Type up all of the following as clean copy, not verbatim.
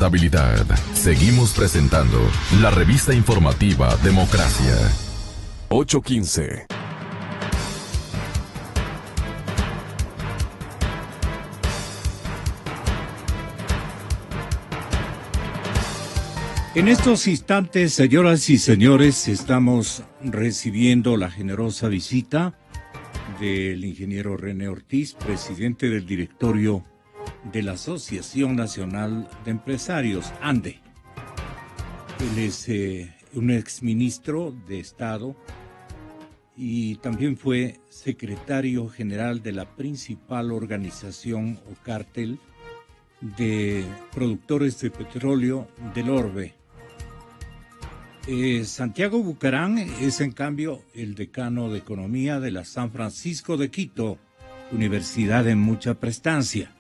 Habilidad. Seguimos presentando la revista informativa Democracia. 8:15. En estos instantes, señoras y señores, estamos recibiendo la generosa visita del ingeniero René Ortiz, presidente del directorio de la Asociación Nacional de Empresarios, ANDE. Él es un exministro de Estado y también fue secretario general de la principal organización o cártel de productores de petróleo del Orbe. Santiago Bucarán es, en cambio, el decano de Economía de la San Francisco de Quito, universidad de mucha prestancia.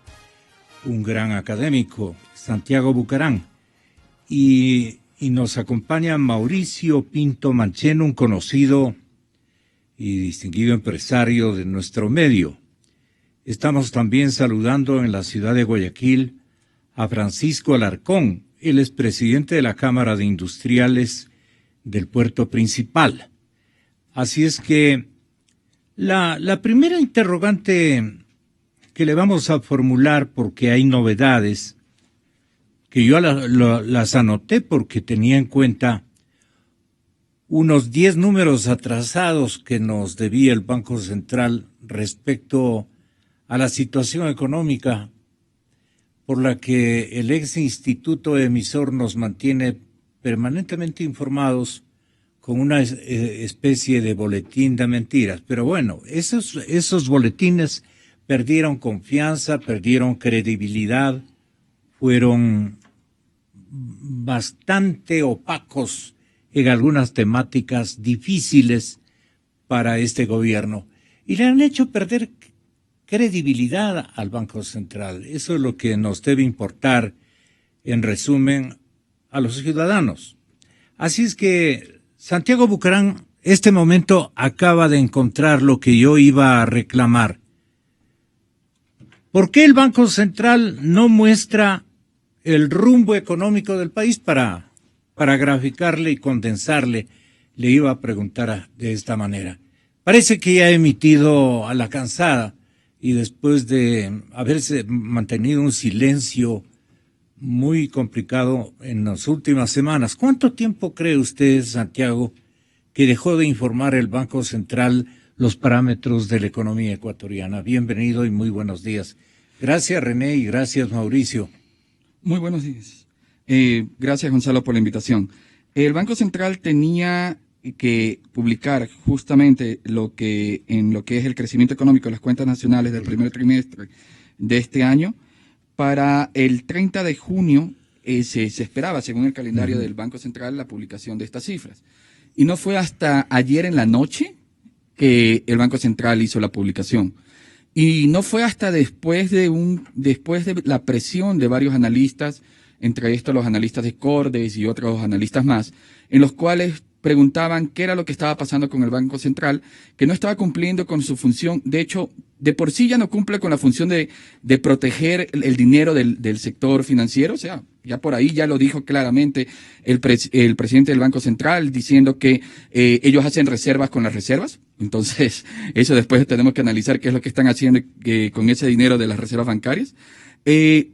Un gran académico, Santiago Bucarán. Y nos acompaña Mauricio Pinto Mancheno, un conocido y distinguido empresario de nuestro medio. Estamos también saludando en la ciudad de Guayaquil a Francisco Alarcón. Él es presidente de la Cámara de Industriales del Puerto Principal. Así es que la primera interrogante que le vamos a formular, porque hay novedades, que yo las anoté porque tenía en cuenta unos 10 números atrasados que nos debía el Banco Central respecto a la situación económica por la que el ex instituto emisor nos mantiene permanentemente informados con una especie de boletín de mentiras. Pero bueno, esos boletines perdieron confianza, perdieron credibilidad, fueron bastante opacos en algunas temáticas difíciles para este gobierno y le han hecho perder credibilidad al Banco Central. Eso es lo que nos debe importar, en resumen, a los ciudadanos. Así es que Santiago Bucarán, este momento acaba de encontrar lo que yo iba a reclamar. ¿Por qué el Banco Central no muestra el rumbo económico del país para graficarle y condensarle? Le iba a preguntar de esta manera. Parece que ya ha emitido a la cansada y después de haberse mantenido un silencio muy complicado en las últimas semanas. ¿Cuánto tiempo cree usted, Santiago, que dejó de informar el Banco Central los parámetros de la economía ecuatoriana? Bienvenido y muy buenos días. Gracias, René, y gracias, Mauricio. Muy buenos días. Gracias, Gonzalo, por la invitación. El Banco Central tenía que publicar justamente en lo que es el crecimiento económico de las cuentas nacionales del primer trimestre de este año. Para el 30 de junio se esperaba, según el calendario del Banco Central, la publicación de estas cifras. Y no fue hasta ayer en la noche que el Banco Central hizo la publicación. Y no fue hasta después de la presión de varios analistas, entre estos los analistas de Cordes y otros analistas más, en los cuales preguntaban qué era lo que estaba pasando con el Banco Central, que no estaba cumpliendo con su función. De hecho, de por sí ya no cumple con la función de proteger el dinero del sector financiero. O sea, ya por ahí ya lo dijo claramente el presidente del Banco Central, diciendo que ellos hacen reservas con las reservas. Entonces, eso después tenemos que analizar qué es lo que están haciendo con ese dinero de las reservas bancarias.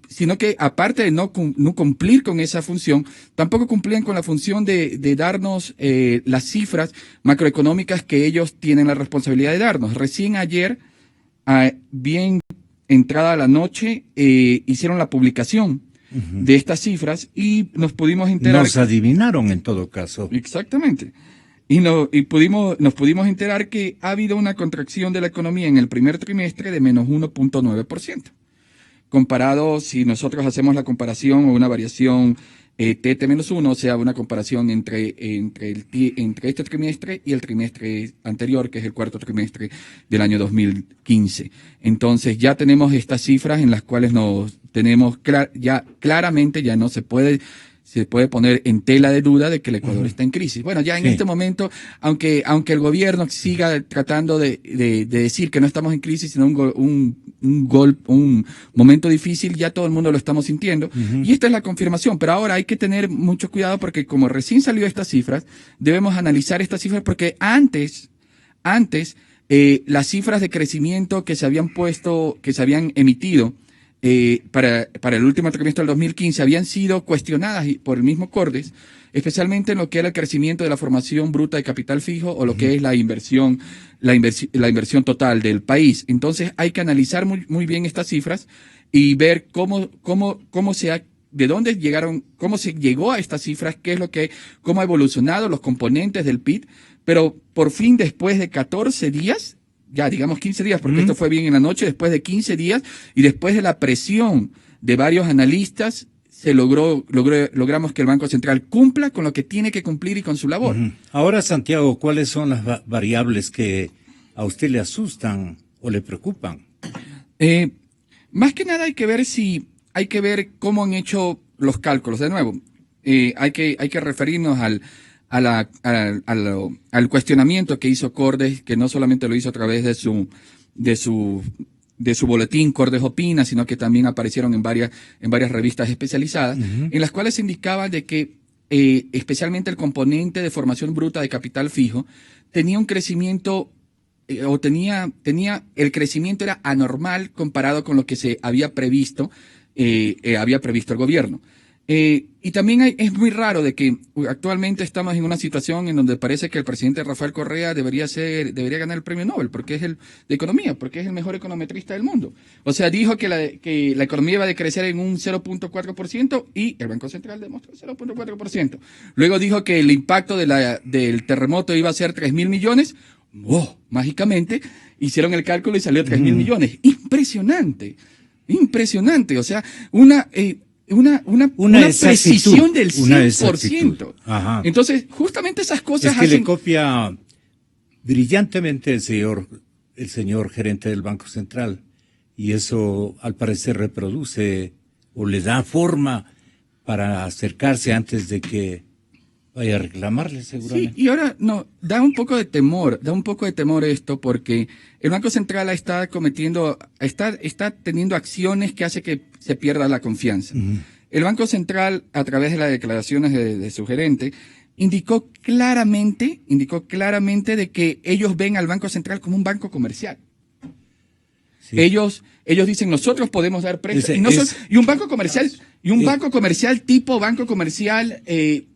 Sino que aparte de no cumplir con esa función, tampoco cumplían con la función de darnos las cifras macroeconómicas que ellos tienen la responsabilidad de darnos. Recién ayer, bien entrada la noche, hicieron la publicación de estas cifras y nos pudimos enterar. Nos adivinaron en todo caso. Exactamente. Y nos pudimos enterar que ha habido una contracción de la economía en el primer trimestre de menos 1.9%. Comparado, si nosotros hacemos la comparación o una variación TT-1, o sea, una comparación entre este trimestre y el trimestre anterior, que es el cuarto trimestre del año 2015. Entonces, ya tenemos estas cifras en las cuales nos tenemos claramente, ya no se puede se puede poner en tela de duda de que el Ecuador está en crisis. Bueno, ya en este momento, aunque el gobierno siga tratando de decir que no estamos en crisis, sino un momento difícil, ya todo el mundo lo estamos sintiendo. Y esta es la confirmación. Pero ahora hay que tener mucho cuidado porque como recién salió estas cifras, debemos analizar estas cifras porque antes, las cifras de crecimiento que se habían emitido para el último trimestre del 2015 habían sido cuestionadas por el mismo Cordes, especialmente en lo que era el crecimiento de la formación bruta de capital fijo o lo que es la inversión total del país. Entonces hay que analizar muy bien estas cifras y ver de dónde llegaron, cómo se llegó a estas cifras, cómo ha evolucionado los componentes del PIB, pero por fin después de 14 días, ya digamos 15 días, porque esto fue bien en la noche, después de 15 días y después de la presión de varios analistas, logramos que el Banco Central cumpla con lo que tiene que cumplir y con su labor. Ahora, Santiago, ¿cuáles son las variables que a usted le asustan o le preocupan? Más que nada hay que ver cómo han hecho los cálculos. De nuevo, hay que referirnos al cuestionamiento que hizo Cordes, que no solamente lo hizo a través de su boletín Cordes Opina, sino que también aparecieron en varias revistas especializadas, en las cuales se indicaba de que especialmente el componente de formación bruta de capital fijo tenía un crecimiento el crecimiento era anormal comparado con lo que se había previsto el gobierno. Y también es muy raro de que actualmente estamos en una situación en donde parece que el presidente Rafael Correa debería ganar el premio Nobel porque es de economía, porque es el mejor econometrista del mundo. O sea, dijo que la economía iba a decrecer en un 0.4% y el Banco Central demostró 0.4%. Luego dijo que el impacto del terremoto iba a ser 3.000 millones. ¡Oh! Mágicamente hicieron el cálculo y salió 3.000 millones. Impresionante. O sea, una precisión del 100%. Entonces, justamente esas cosas es que le copia brillantemente el señor gerente del Banco Central, y eso al parecer reproduce o le da forma para acercarse antes de que vaya a reclamarle, seguramente. Sí, y ahora da un poco de temor esto, porque el Banco Central está teniendo acciones que hace que se pierda la confianza. El Banco Central, a través de las declaraciones de su gerente, indicó claramente de que ellos ven al Banco Central como un banco comercial. Sí. Ellos dicen, nosotros podemos dar préstamos. Y un banco comercial tipo banco comercial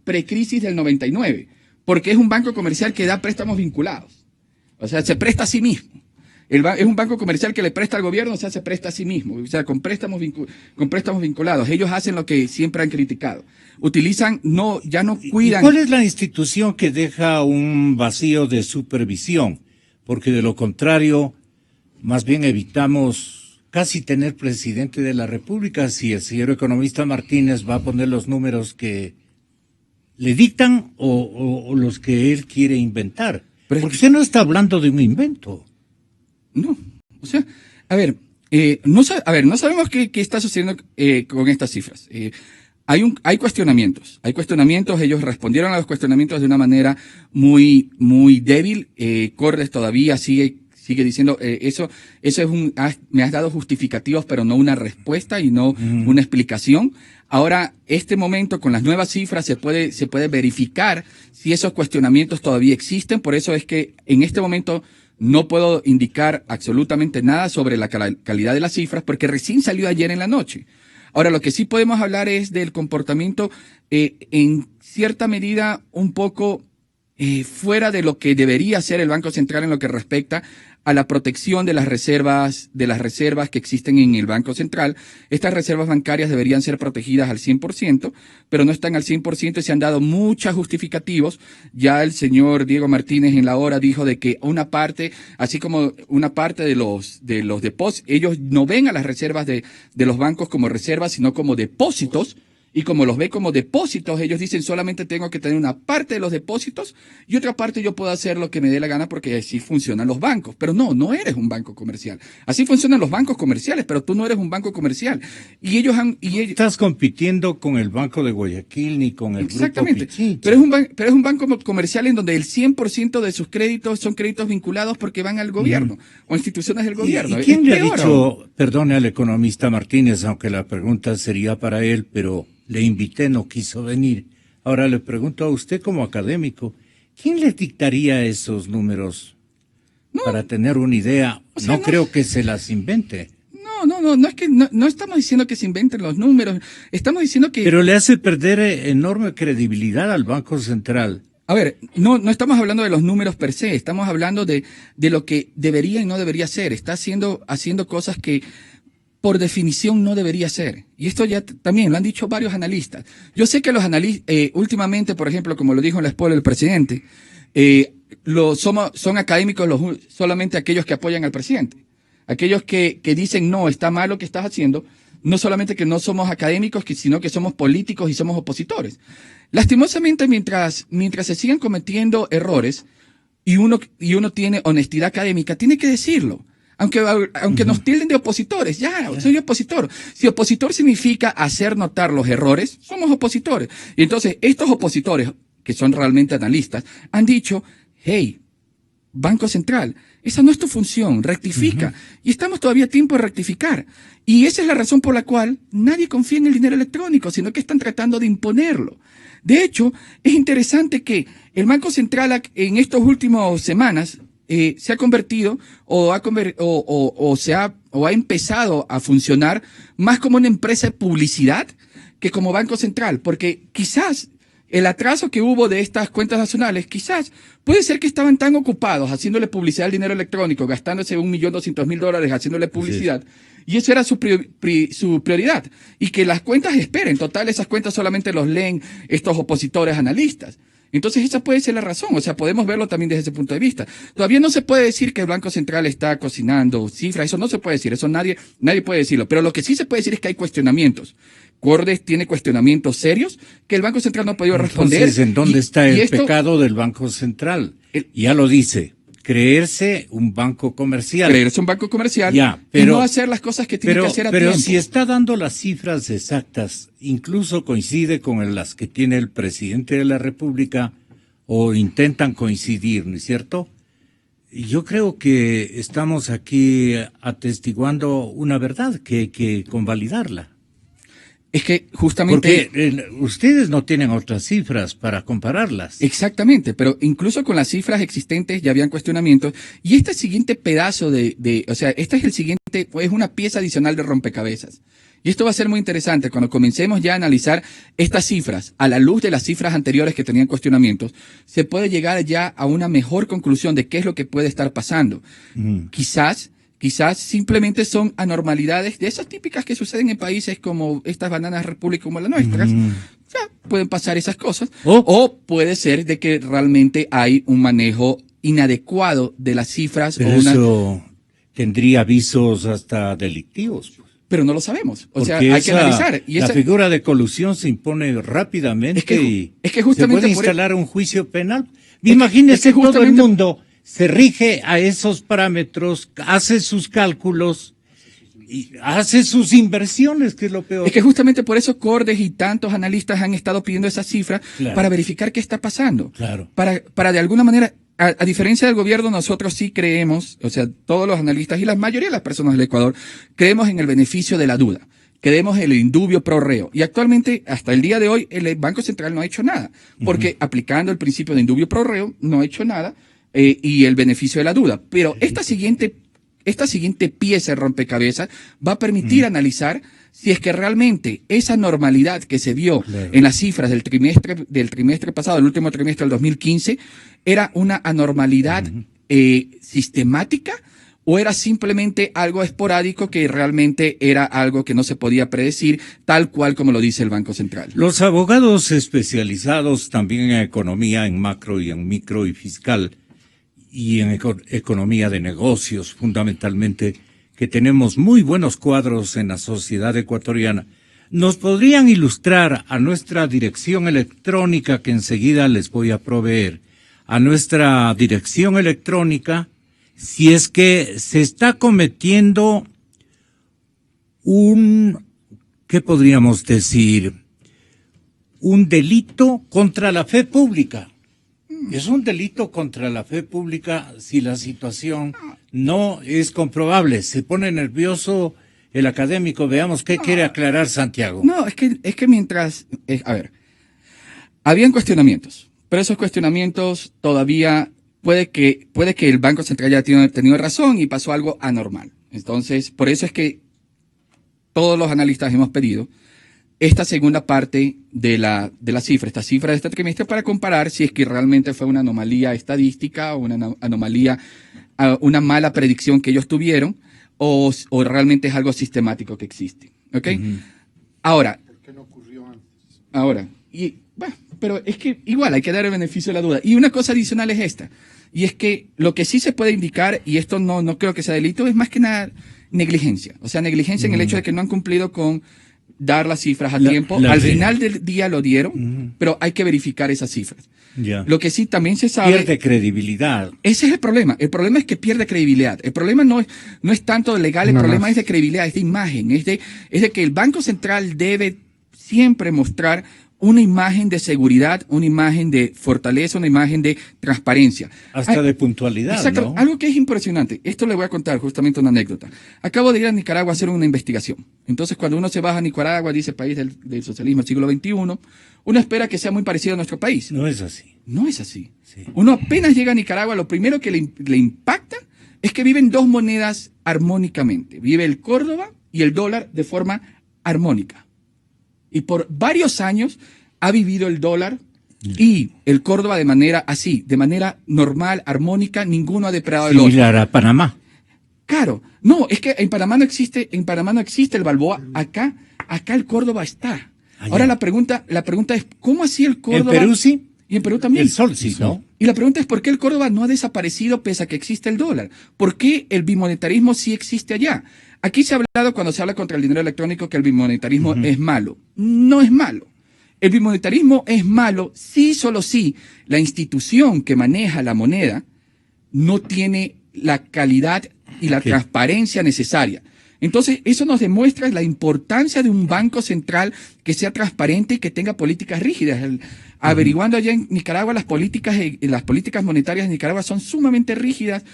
precrisis del 99, porque es un banco comercial que da préstamos vinculados. O sea, se presta a sí mismo. Es un banco comercial que le presta al gobierno, o sea, se presta a sí mismo. O sea, con préstamos vinculados. Ellos hacen lo que siempre han criticado. Ya no cuidan. ¿Y cuál es la institución que deja un vacío de supervisión? Porque de lo contrario, más bien evitamos casi tener presidente de la República si el señor economista Martínez va a poner los números que le dictan o los que él quiere inventar. Porque usted no está hablando de un invento. No, o sea, no sabemos qué está sucediendo con estas cifras. Hay cuestionamientos, ellos respondieron a los cuestionamientos de una manera muy, muy débil. Cordes todavía sigue diciendo, me has dado justificativos, pero no una respuesta y no una explicación. Ahora, este momento, con las nuevas cifras, se puede verificar si esos cuestionamientos todavía existen. Por eso es que en este momento no puedo indicar absolutamente nada sobre la calidad de las cifras, porque recién salió ayer en la noche. Ahora, lo que sí podemos hablar es del comportamiento, en cierta medida, un poco fuera de lo que debería hacer el Banco Central en lo que respecta a la protección de las reservas que existen en el Banco Central. Estas reservas bancarias deberían ser protegidas al 100%, pero no están al 100% y se han dado muchos justificativos. Ya el señor Diego Martínez en la hora dijo de que una parte, así como una parte de los depósitos, ellos no ven a las reservas de los bancos como reservas, sino como depósitos, Y como los ve como depósitos, ellos dicen solamente tengo que tener una parte de los depósitos y otra parte yo puedo hacer lo que me dé la gana porque así funcionan los bancos. Pero no eres un banco comercial. Así funcionan los bancos comerciales, pero tú no eres un banco comercial. Y ellos estás compitiendo con el Banco de Guayaquil ni con el exactamente, Grupo Pichincha. pero es un banco comercial en donde el 100% de sus créditos son créditos vinculados porque van al gobierno o instituciones del gobierno. ¿Y quién le ha dicho, perdone al economista Martínez, aunque la pregunta sería para él, pero le invité, no quiso venir? Ahora le pregunto a usted como académico, ¿quién le dictaría esos números para tener una idea? O sea, no creo que se las invente. No es que no estamos diciendo que se inventen los números, estamos diciendo que... Pero le hace perder enorme credibilidad al Banco Central. A ver, no estamos hablando de los números per se, estamos hablando de lo que debería y no debería ser. Está haciendo cosas que por definición no debería ser. Y esto ya también lo han dicho varios analistas. Yo sé que los analistas, últimamente, por ejemplo, como lo dijo en la spoiler el presidente, son académicos solamente aquellos que apoyan al presidente. Aquellos que dicen, no, está mal lo que estás haciendo, no solamente que no somos académicos, sino que somos políticos y somos opositores. Lastimosamente, mientras se sigan cometiendo errores y uno tiene honestidad académica, tiene que decirlo. Aunque nos tilden de opositores, soy opositor. Si opositor significa hacer notar los errores, somos opositores. Y entonces, estos opositores, que son realmente analistas, han dicho, hey, Banco Central, esa no es tu función, rectifica. Y estamos todavía a tiempo de rectificar. Y esa es la razón por la cual nadie confía en el dinero electrónico, sino que están tratando de imponerlo. De hecho, es interesante que el Banco Central en estas últimas semanas se ha convertido o ha empezado a funcionar más como una empresa de publicidad que como Banco Central, porque quizás el atraso que hubo de estas cuentas nacionales, quizás puede ser que estaban tan ocupados haciéndole publicidad al dinero electrónico, gastándose $1.200.000 haciéndole publicidad, y eso era su prioridad, y que las cuentas esperen, total, esas cuentas solamente los leen estos opositores analistas. Entonces esa puede ser la razón, o sea, podemos verlo también desde ese punto de vista. Todavía no se puede decir que el Banco Central está cocinando cifras, eso no se puede decir, eso nadie puede decirlo, pero lo que sí se puede decir es que hay cuestionamientos. Cordes tiene cuestionamientos serios que el Banco Central no ha podido responder. Entonces, ¿en dónde está el pecado del Banco Central? Ya lo dice, creerse un banco comercial. Creerse un banco comercial y no hacer las cosas que tiene que hacer a tiempo. Pero si está dando las cifras exactas, incluso coincide con las que tiene el presidente de la República, o intentan coincidir, ¿no es cierto? Yo creo que estamos aquí atestiguando una verdad que hay que convalidarla. Es que justamente... Porque ustedes no tienen otras cifras para compararlas. Exactamente, pero incluso con las cifras existentes ya habían cuestionamientos. Y este siguiente pedazo o sea, este es el siguiente, es una pieza adicional de rompecabezas. Y esto va a ser muy interesante cuando comencemos ya a analizar estas cifras a la luz de las cifras anteriores que tenían cuestionamientos. Se puede llegar ya a una mejor conclusión de qué es lo que puede estar pasando. Quizás simplemente son anormalidades de esas típicas que suceden en países como estas bananas repúblicas como las nuestras. Ya pueden pasar esas cosas. O puede ser de que realmente hay un manejo inadecuado de las cifras. Pero eso tendría avisos hasta delictivos. Pero no lo sabemos. O sea, porque hay que analizar. Y la figura de colusión se impone rápidamente es que justamente se puede instalar un juicio penal. Imagínese todo el mundo se rige a esos parámetros, hace sus cálculos y hace sus inversiones, que es lo peor. Es que justamente por eso Cordes y tantos analistas han estado pidiendo esa cifra para verificar qué está pasando. Claro. Para de alguna manera, a diferencia del gobierno, nosotros sí creemos, o sea, todos los analistas y la mayoría de las personas del Ecuador, creemos en el beneficio de la duda. Creemos en el indubio pro reo. Y actualmente, hasta el día de hoy, el Banco Central no ha hecho nada. Porque aplicando el principio de indubio pro reo, no ha hecho nada. Y el beneficio de la duda. Pero esta siguiente pieza de rompecabezas va a permitir analizar si es que realmente esa normalidad que se vio en las cifras del trimestre pasado, el último trimestre del 2015, era una anormalidad sistemática o era simplemente algo esporádico que realmente era algo que no se podía predecir, tal cual como lo dice el Banco Central. Los abogados especializados también en economía, en macro y en micro y fiscal, y en economía de negocios, fundamentalmente, que tenemos muy buenos cuadros en la sociedad ecuatoriana, ¿Nos podrían ilustrar a nuestra dirección electrónica, que enseguida les voy a proveer, a nuestra dirección electrónica, si es que se está cometiendo ¿qué podríamos decir? Un delito contra la fe pública? Es un delito contra la fe pública si la situación no es comprobable. Se pone nervioso el académico. Veamos qué quiere aclarar Santiago. No, es que mientras... a ver, habían cuestionamientos, pero esos cuestionamientos todavía puede que el Banco Central haya tenido razón y pasó algo anormal. Entonces, por eso es que todos los analistas hemos pedido esta segunda parte de la cifra, esta cifra de este trimestre, para comparar si es que realmente fue una anomalía estadística o una anomalía, una mala predicción que ellos tuvieron, o realmente es algo sistemático que existe. ¿Ok? Ahora. ¿Por qué no ocurrió antes? Ahora, bueno, pero es que igual hay que dar el beneficio de la duda. Y una cosa adicional es esta, y es que lo que sí se puede indicar, y esto no creo que sea delito, es más que nada negligencia. O sea, negligencia en el hecho de que no han cumplido con dar las cifras a tiempo. Al final del día lo dieron, pero hay que verificar esas cifras. Ya. Lo que sí también se sabe... Pierde credibilidad. Ese es el problema. El problema es que pierde credibilidad. El problema no es tanto legal, el problema es de credibilidad, es de imagen, es de que el Banco Central debe siempre mostrar una imagen de seguridad, una imagen de fortaleza, una imagen de transparencia. Hasta de puntualidad, exacto, ¿no? Algo que es impresionante. Esto le voy a contar justamente una anécdota. Acabo de ir a Nicaragua a hacer una investigación. Entonces, cuando uno se baja a Nicaragua, dice país del socialismo del siglo XXI, uno espera que sea muy parecido a nuestro país. No es así. No es así. Sí. Uno apenas llega a Nicaragua, lo primero que le impacta es que viven dos monedas armónicamente. Vive el Córdoba y el dólar de forma armónica. Y por varios años ha vivido el dólar y el Córdoba de manera normal, armónica, ninguno ha depredado el otro. Similar a Panamá. Claro, no, es que en Panamá no existe el Balboa, acá el Córdoba está. Ahora la pregunta es, ¿cómo así el Córdoba? En Perú sí. Y en Perú también. El sol sí, ¿no? Y la pregunta es, ¿por qué el Córdoba no ha desaparecido pese a que existe el dólar? ¿Por qué el bimonetarismo sí existe allá? Aquí se ha hablado, cuando se habla contra el dinero electrónico, que el bimonetarismo es malo. No es malo. El bimonetarismo es malo solo si la institución que maneja la moneda no tiene la calidad y la transparencia necesaria. Entonces, eso nos demuestra la importancia de un banco central que sea transparente y que tenga políticas rígidas. Averiguando allá en Nicaragua, las políticas monetarias de Nicaragua son sumamente rígidas.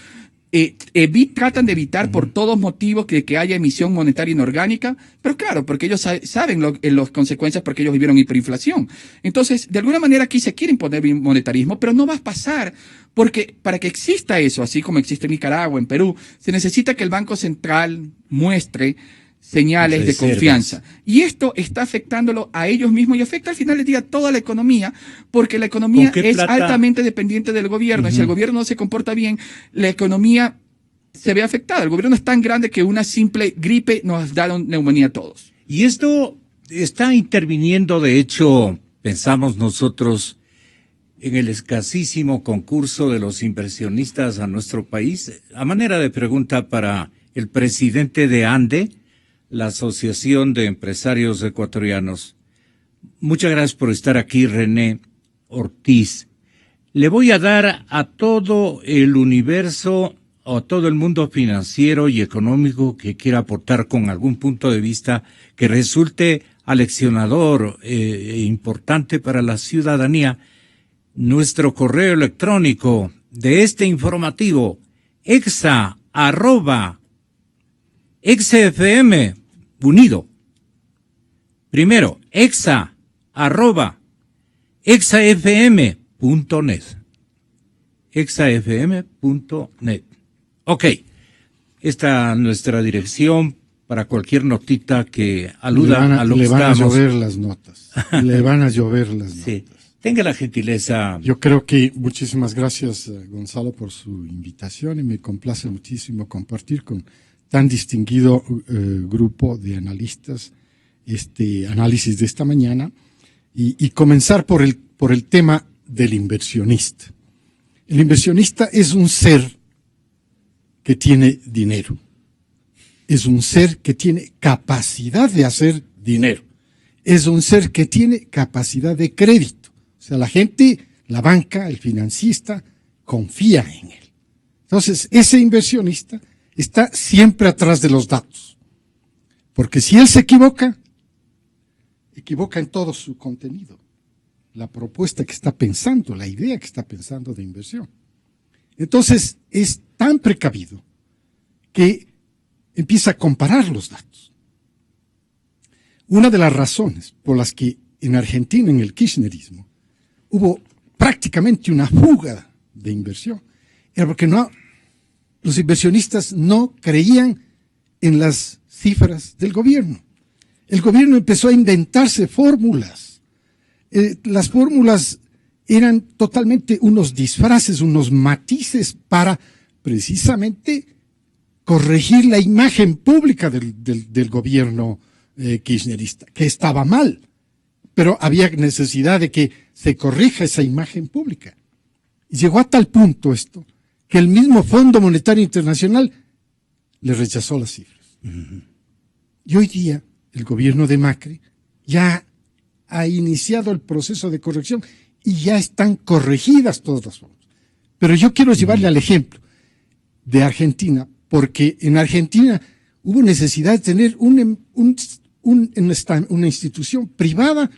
Tratan de evitar por todos motivos que haya emisión monetaria inorgánica, pero claro, porque ellos saben las consecuencias, porque ellos vivieron hiperinflación. Entonces, de alguna manera aquí se quiere imponer monetarismo, pero no va a pasar, porque para que exista eso, así como existe en Nicaragua, en Perú, se necesita que el Banco Central muestre señales de confianza. Y esto está afectándolo a ellos mismos y afecta al final del día toda la economía, porque la economía es altamente dependiente del gobierno. Y si el gobierno no se comporta bien, la economía se ve afectada. El gobierno es tan grande que una simple gripe nos da neumonía a todos. Y esto está interviniendo, de hecho, pensamos nosotros, en el escasísimo concurso de los inversionistas a nuestro país. A manera de pregunta para el presidente de ANDE, la Asociación de Empresarios Ecuatorianos. Muchas gracias por estar aquí, René Ortiz. Le voy a dar a todo el universo, o a todo el mundo financiero y económico que quiera aportar con algún punto de vista que resulte aleccionador e importante para la ciudadanía, nuestro correo electrónico de este informativo, exa@exafm unido. Primero, exafm.net. exafm.net. Ok. Esta es nuestra dirección para cualquier notita que aluda a lo que estamos. Le van a llover las notas. Le van a llover las Sí. notas. Tenga la gentileza. Yo creo que muchísimas gracias, Gonzalo, por su invitación, y me complace muchísimo compartir con tan distinguido grupo de analistas este análisis de esta mañana y comenzar por el tema del inversionista. El inversionista es un ser que tiene dinero, es un ser que tiene capacidad de hacer dinero. es un ser que tiene capacidad de crédito. O sea, la gente, la banca, el financista, confía en él. Entonces, ese inversionista está siempre atrás de los datos. Porque si él se equivoca en todo su contenido. La propuesta que está pensando, la idea que está pensando de inversión. Entonces, es tan precavido que empieza a comparar los datos. Una de las razones por las que en Argentina, en el kirchnerismo, hubo prácticamente una fuga de inversión, era porque los inversionistas no creían en las cifras del gobierno. El gobierno empezó a inventarse fórmulas. Las fórmulas eran totalmente unos disfraces, unos matices para precisamente corregir la imagen pública del gobierno kirchnerista, que estaba mal, pero había necesidad de que se corrija esa imagen pública. Y llegó a tal punto esto, que el mismo Fondo Monetario Internacional le rechazó las cifras. Y hoy día, el gobierno de Macri ya ha iniciado el proceso de corrección y ya están corregidas todas las formas. Pero yo quiero llevarle al ejemplo de Argentina, porque en Argentina hubo necesidad de tener una institución privada,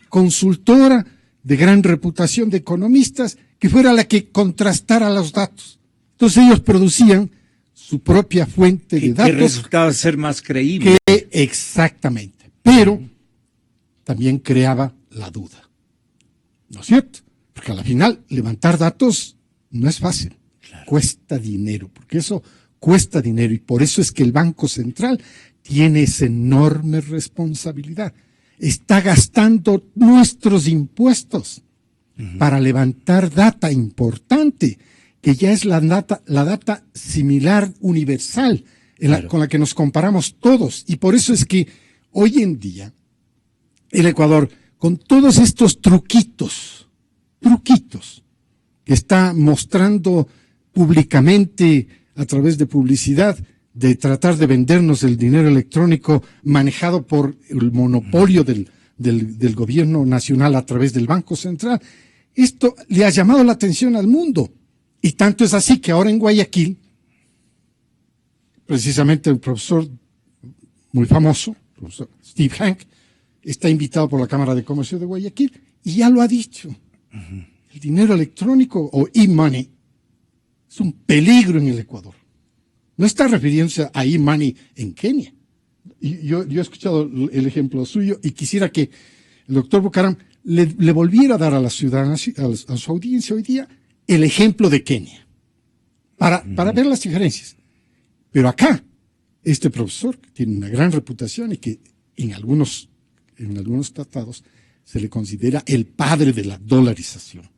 consultora, de gran reputación de economistas, que fuera la que contrastara los datos. Entonces ellos producían su propia fuente de datos. Que resultaba ser más creíble. Exactamente. Pero también creaba la duda. ¿No es cierto? Porque a la final levantar datos no es fácil. Claro. Cuesta dinero, porque eso cuesta dinero. Y por eso es que el Banco Central tiene esa enorme responsabilidad. Está gastando nuestros impuestos para levantar data importante, que ya es la data similar universal, con la que nos comparamos todos. Y por eso es que hoy en día el Ecuador, con todos estos truquitos que está mostrando públicamente a través de publicidad, de tratar de vendernos el dinero electrónico manejado por el monopolio del gobierno nacional a través del Banco Central, esto le ha llamado la atención al mundo. Y tanto es así que ahora en Guayaquil, precisamente un profesor muy famoso, el profesor Steve Hank, está invitado por la Cámara de Comercio de Guayaquil y ya lo ha dicho. El dinero electrónico o e-money es un peligro en el Ecuador. No está refiriéndose a e-money en Kenia. Y yo he escuchado el ejemplo suyo y quisiera que el doctor Bucaram le volviera a dar a la ciudadanía, a su audiencia hoy día, el ejemplo de Kenia, para ver las diferencias. Pero acá, este profesor, que tiene una gran reputación y que en algunos tratados se le considera el padre de la dolarización,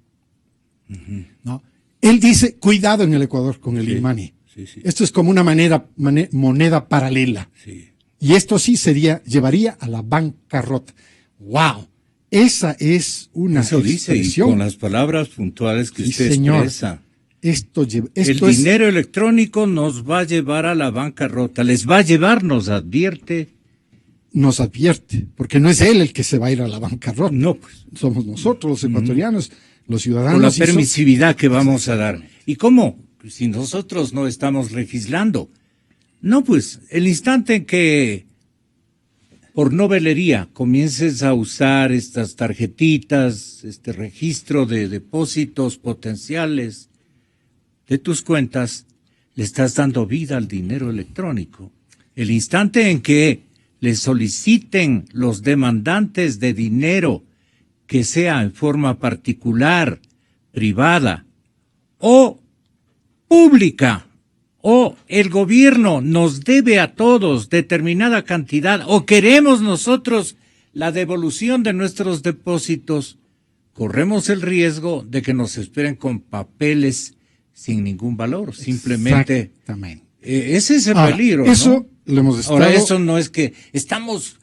¿no? Él dice, cuidado en el Ecuador con el e-money. Sí. Esto es como una moneda paralela. Sí. Y esto sí llevaría a la bancarrota. ¡Wow! Esa es una expresión. Dice, y con las palabras puntuales que usted expresa. El dinero electrónico nos va a llevar a la bancarrota. Les va a llevar, nos advierte. Nos advierte, porque no es él el que se va a ir a la bancarrota. No, pues. Somos nosotros, los ecuatorianos, los ciudadanos. Con la permisividad que vamos a dar. ¿Y cómo? Si nosotros no estamos legislando. No, pues, el instante en que por novelería comiences a usar estas tarjetitas, este registro de depósitos potenciales de tus cuentas, le estás dando vida al dinero electrónico. El instante en que le soliciten los demandantes de dinero, que sea en forma particular, privada o pública, o el gobierno nos debe a todos determinada cantidad, o queremos nosotros la devolución de nuestros depósitos, corremos el riesgo de que nos esperen con papeles sin ningún valor, simplemente. Exactamente. Ese es el peligro, eso, ¿no? Lo hemos estado... Ahora, eso no es que estamos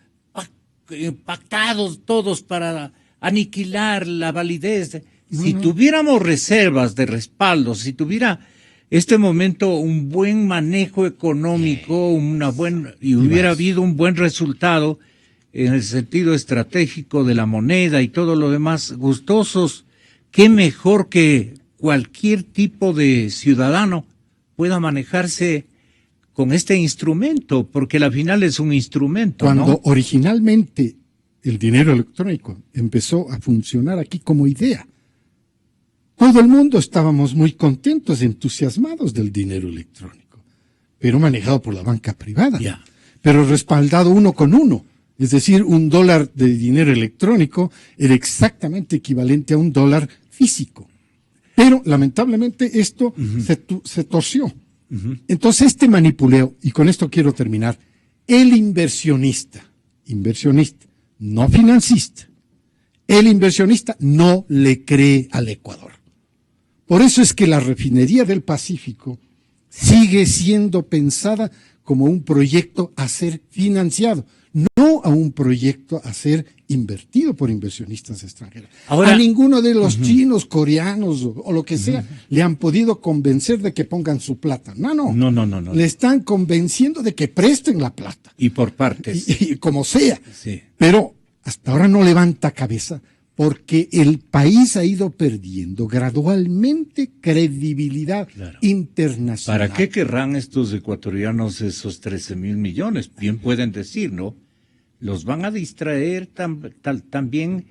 pactados todos para aniquilar la validez. Si tuviéramos reservas de respaldo, si tuviera este momento un buen manejo económico, hubiera habido un buen resultado, en el sentido estratégico de la moneda y todo lo demás, gustosos, qué mejor que cualquier tipo de ciudadano pueda manejarse con este instrumento, porque al final es un instrumento, Cuando ¿no? originalmente el dinero electrónico empezó a funcionar aquí como idea, todo el mundo estábamos muy contentos, entusiasmados del dinero electrónico, pero manejado por la banca privada, Ya. pero respaldado uno con uno. Es decir, $1 de dinero electrónico era exactamente equivalente a $1 físico. Pero lamentablemente esto se torció. Entonces este manipuleo, y con esto quiero terminar, el inversionista, no financista, el inversionista no le cree al Ecuador. Por eso es que la refinería del Pacífico sigue siendo pensada como un proyecto a ser financiado, no a un proyecto a ser invertido por inversionistas extranjeros. Ahora, a ninguno de los chinos, coreanos o lo que sea le han podido convencer de que pongan su plata. No. No. Le están convenciendo de que presten la plata. Y por partes. Y como sea. Sí. Pero hasta ahora no levanta cabeza porque el país ha ido perdiendo gradualmente credibilidad internacional. ¿Para qué querrán estos ecuatorianos esos 13,000 millones? Bien pueden decir, ¿no? Los van a distraer también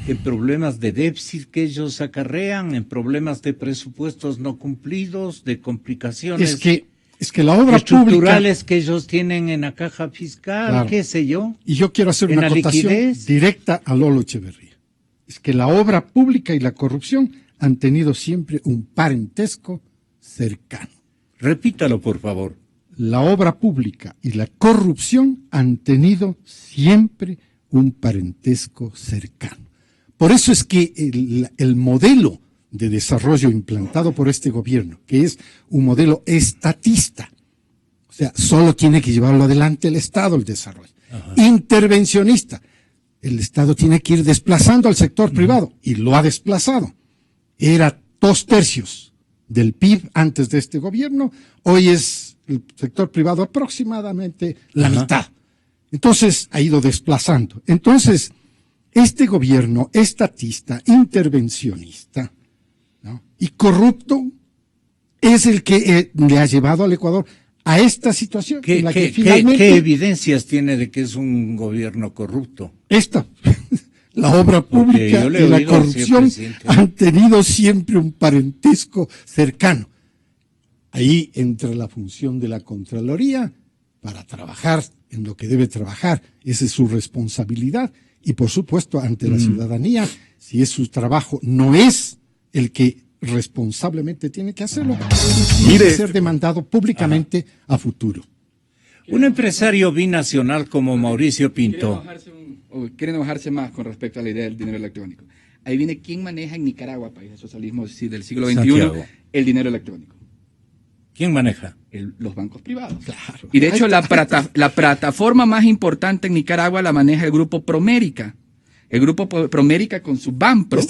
en problemas de déficit que ellos acarrean, en problemas de presupuestos no cumplidos, de complicaciones Es que la obra estructurales pública, que ellos tienen en la caja fiscal, Claro. qué sé yo. y yo quiero hacer en una la acotación liquidez. directa a Lolo Echeverría, es que la obra pública y la corrupción han tenido siempre un parentesco cercano. Repítalo, por favor. La obra pública y la corrupción han tenido siempre un parentesco cercano. Por eso es que el modelo de desarrollo implantado por este gobierno, que es un modelo estatista, o sea, solo tiene que llevarlo adelante el Estado, el desarrollo. Intervencionista, el Estado tiene que ir desplazando al sector privado, y lo ha desplazado. Era 2/3 del PIB antes de este gobierno, hoy es el sector privado aproximadamente la mitad. Entonces ha ido desplazando. Entonces, este gobierno estatista, intervencionista, ¿no?, y corrupto es el que le ha llevado al Ecuador a esta situación. En la que finalmente, ¿Qué evidencias tiene de que es un gobierno corrupto? La obra pública yo le he y la oído, corrupción señor presidente, han tenido siempre un parentesco cercano. Ahí entra la función de la Contraloría para trabajar en lo que debe trabajar. Esa es su responsabilidad. Y por supuesto, ante la ciudadanía, si es su trabajo, no es el que responsablemente tiene que hacerlo, tiene que ser demandado públicamente a futuro. Un empresario binacional como Mauricio Pinto. Quieren bajarse más con respecto a la idea del dinero electrónico. Ahí viene quién maneja en Nicaragua, país de socialismo del siglo XXI, Santiago. el dinero electrónico. ¿Quién maneja? Los bancos privados. Claro. Y de hecho la plataforma más importante en Nicaragua la maneja el grupo Promérica. El grupo Promérica con su Banpro,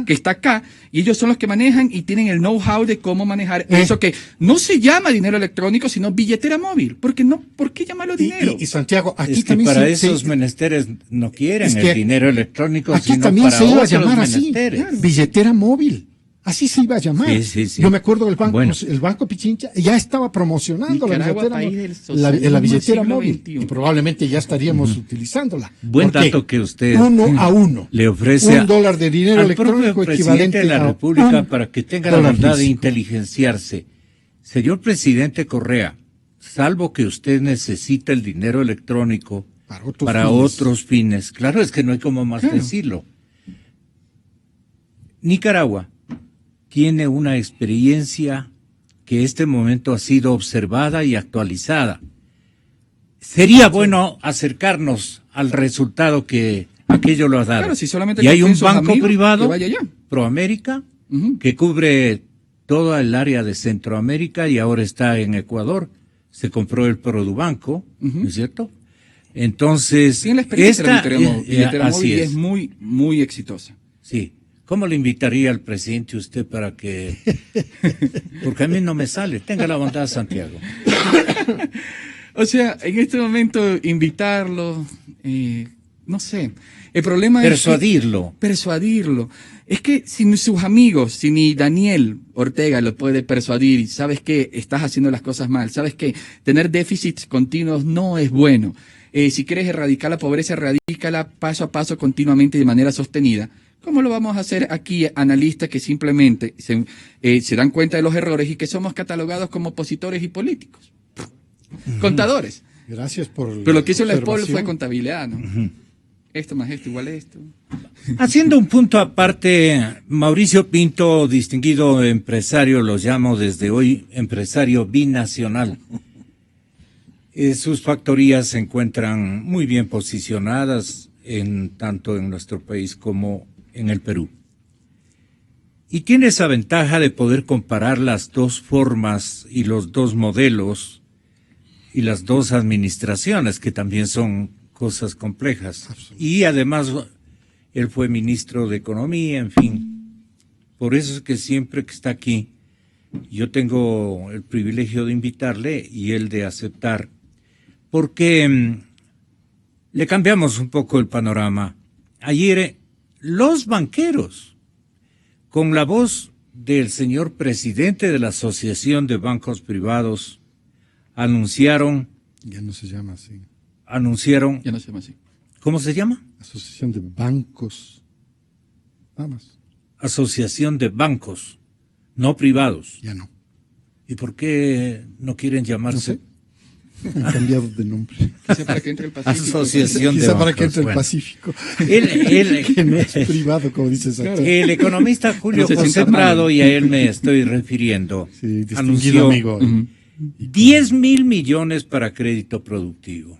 que está acá, y ellos son los que manejan y tienen el know-how de cómo manejar eso que no se llama dinero electrónico, sino billetera móvil. ¿Por qué llamarlo dinero? Y Santiago, aquí Es que también para esos menesteres no quieren el dinero electrónico, aquí sino también para se iba a otros llamar así, menesteres. billetera móvil. Así se iba a llamar. Sí. Yo me acuerdo del banco, Bueno. el Banco Pichincha ya estaba promocionando Nicaragua, la país billetera, del socialismo la del billetera siglo móvil. XXI. Y probablemente ya estaríamos utilizándola. Buen ¿Por qué? dato que usted 1 a 1. le ofrece $1 de dinero al propio electrónico presidente equivalente de la a República un para que tenga la dólar bondad de físico. inteligenciarse. Señor presidente Correa, salvo que usted necesita el dinero electrónico para otros fines. Claro, es que no hay como más decirlo. Nicaragua tiene una experiencia que este momento ha sido observada y actualizada. Sería bueno acercarnos al resultado que aquello lo ha dado. Claro, si solamente y hay un confíen sus banco amigos, privado, que vaya allá. Proamérica, que cubre toda el área de Centroamérica y ahora está en Ecuador. Se compró el Produbanco, ¿no es cierto? Entonces, Tiene la experiencia de la billetera así móvil y es. es muy, muy exitosa. Sí. ¿Cómo le invitaría al presidente usted para que...? Porque a mí no me sale. Tenga la bondad, Santiago. O sea, en este momento invitarlo, no sé. El problema Persuadirlo. es persuadirlo. Es que si sus amigos, si ni Daniel Ortega lo puede persuadir, sabes que estás haciendo las cosas mal, sabes que tener déficits continuos no es bueno. Si quieres erradicar la pobreza, erradícala paso a paso, continuamente y de manera sostenida. ¿Cómo lo vamos a hacer aquí, analistas que simplemente se dan cuenta de los errores y que somos catalogados como opositores y políticos? Contadores. Gracias por Pero lo que hizo la SPOL fue observación. contabilidad, ¿no? Esto más esto igual a esto. Haciendo un punto aparte, Mauricio Pinto, distinguido empresario, lo llamo desde hoy empresario binacional. Sus factorías se encuentran muy bien posicionadas tanto en nuestro país como en el Perú. Y tiene esa ventaja de poder comparar las dos formas y los dos modelos y las dos administraciones, que también son cosas complejas. Y además, él fue ministro de Economía, en fin. Por eso es que siempre que está aquí, yo tengo el privilegio de invitarle y él de aceptar, porque le cambiamos un poco el panorama. Ayer, los banqueros, con la voz del señor presidente de la Asociación de Bancos Privados, anunciaron... Ya no se llama así. Anunciaron... Ya no se llama así. ¿Cómo se llama? Asociación de Bancos. Nada más. Asociación de Bancos, no privados. Ya no. ¿Y por qué no quieren No llamarse? sé. Han cambiado de nombre. Quizá para que entre el Pacífico. Asociación de Quizá Bancos? para que entre el Bueno. Pacífico. Que Que no es privado, como dices aquí. El economista Julio No se José sienta mal. Prado, y a él me estoy refiriendo, Sí, distinguido anunció amigo. 10,000 millones para crédito productivo.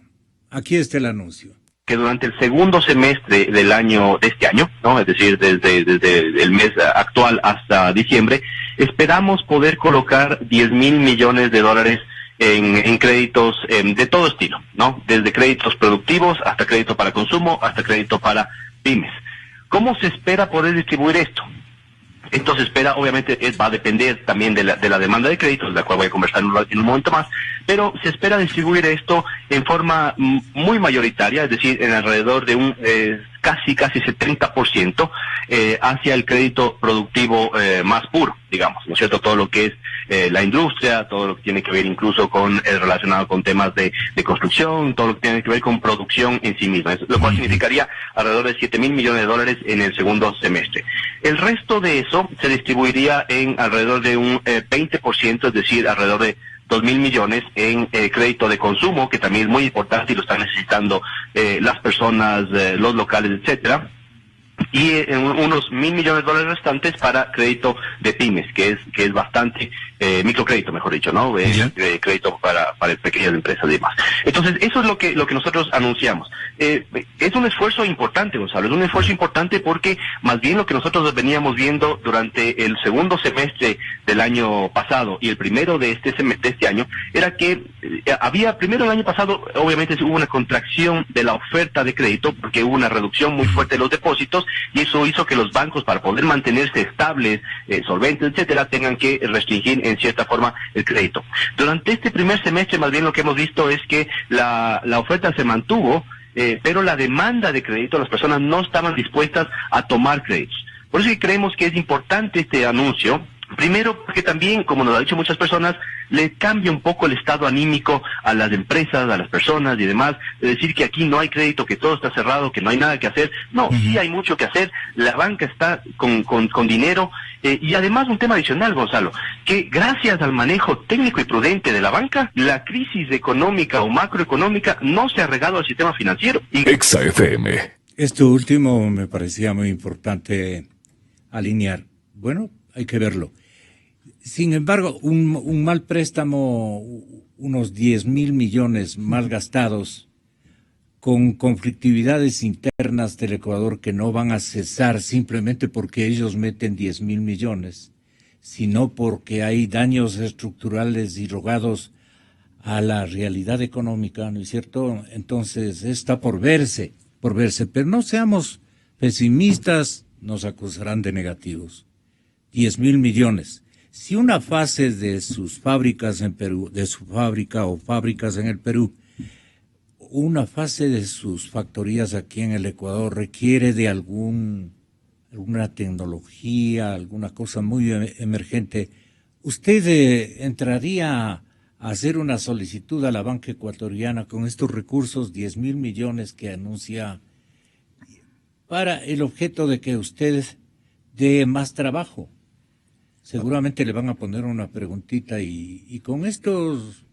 Aquí está el anuncio. Que durante el segundo semestre del año, de este año, ¿no? Es decir, desde el mes actual hasta diciembre, esperamos poder colocar 10,000 millones de dólares en créditos de todo estilo, ¿no? Desde créditos productivos hasta crédito para consumo, hasta crédito para pymes. ¿Cómo se espera poder distribuir esto? Esto se espera, obviamente, va a depender también de la demanda de créditos, de la cual voy a conversar en un momento más, pero se espera distribuir esto en forma muy mayoritaria, es decir, en alrededor de un casi 70% hacia el crédito productivo más puro, digamos, ¿no es cierto? Todo lo que es la industria, todo lo que tiene que ver incluso con relacionado con temas de construcción, todo lo que tiene que ver con producción en sí misma, lo cual significaría alrededor de 7,000 millones de dólares en el segundo semestre. El resto de eso se distribuiría en alrededor de un 20%, es decir, alrededor de 2,000 millones en crédito de consumo, que también es muy importante y lo están necesitando las personas, los locales, etcétera. Y unos 1,000 millones de dólares restantes para crédito de pymes, que es bastante microcrédito, mejor dicho, ¿no? Crédito para pequeñas empresas y demás. Entonces, eso es lo que nosotros anunciamos. Es un esfuerzo importante, Gonzalo, es un esfuerzo importante porque más bien lo que nosotros veníamos viendo durante el segundo semestre del año pasado y el primero de este año, era que primero el año pasado, obviamente hubo una contracción de la oferta de crédito, porque hubo una reducción muy fuerte de los depósitos, y eso hizo que los bancos, para poder mantenerse estables, solventes, etcétera, tengan que restringir en cierta forma el crédito. Durante este primer semestre, más bien lo que hemos visto es que la oferta se mantuvo, pero la demanda de crédito, las personas no estaban dispuestas a tomar créditos. Por eso que creemos que es importante este anuncio. Primero, porque también, como nos han dicho muchas personas, le cambia un poco el estado anímico a las empresas, a las personas y demás, de decir que aquí no hay crédito, que todo está cerrado, que no hay nada que hacer. No, sí hay mucho que hacer, la banca está con dinero, y además un tema adicional, Gonzalo, que gracias al manejo técnico y prudente de la banca, la crisis económica o macroeconómica no se ha regado al sistema financiero. Exa FM. Esto último me parecía muy importante alinear. Bueno, hay que verlo. Sin embargo, un mal préstamo, unos 10,000 millones mal gastados, con conflictividades internas del Ecuador que no van a cesar simplemente porque ellos meten 10,000 millones, sino porque hay daños estructurales y rogados a la realidad económica, ¿no es cierto? Entonces, está por verse, pero no seamos pesimistas, nos acusarán de negativos. 10,000 millones. Si una fase de sus fábricas en Perú, de su fábrica o fábricas en el Perú, una fase de sus factorías aquí en el Ecuador requiere de alguna tecnología, alguna cosa muy emergente, ¿usted entraría a hacer una solicitud a la banca ecuatoriana con estos recursos, 10.000 millones que anuncia, para el objeto de que usted dé más trabajo? Seguramente le van a poner una preguntita y con estos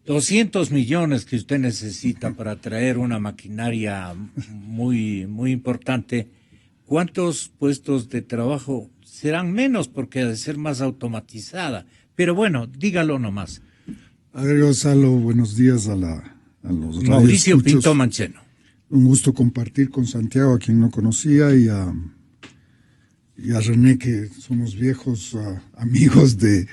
200 millones que usted necesita para traer una maquinaria muy, muy importante, ¿cuántos puestos de trabajo serán menos porque ha de ser más automatizada? Pero bueno, dígalo nomás. A ver, Gonzalo, buenos días a los Mauricio Pinto Mancheno. Un gusto compartir con Santiago, a quien no conocía, y a René, que somos viejos amigos de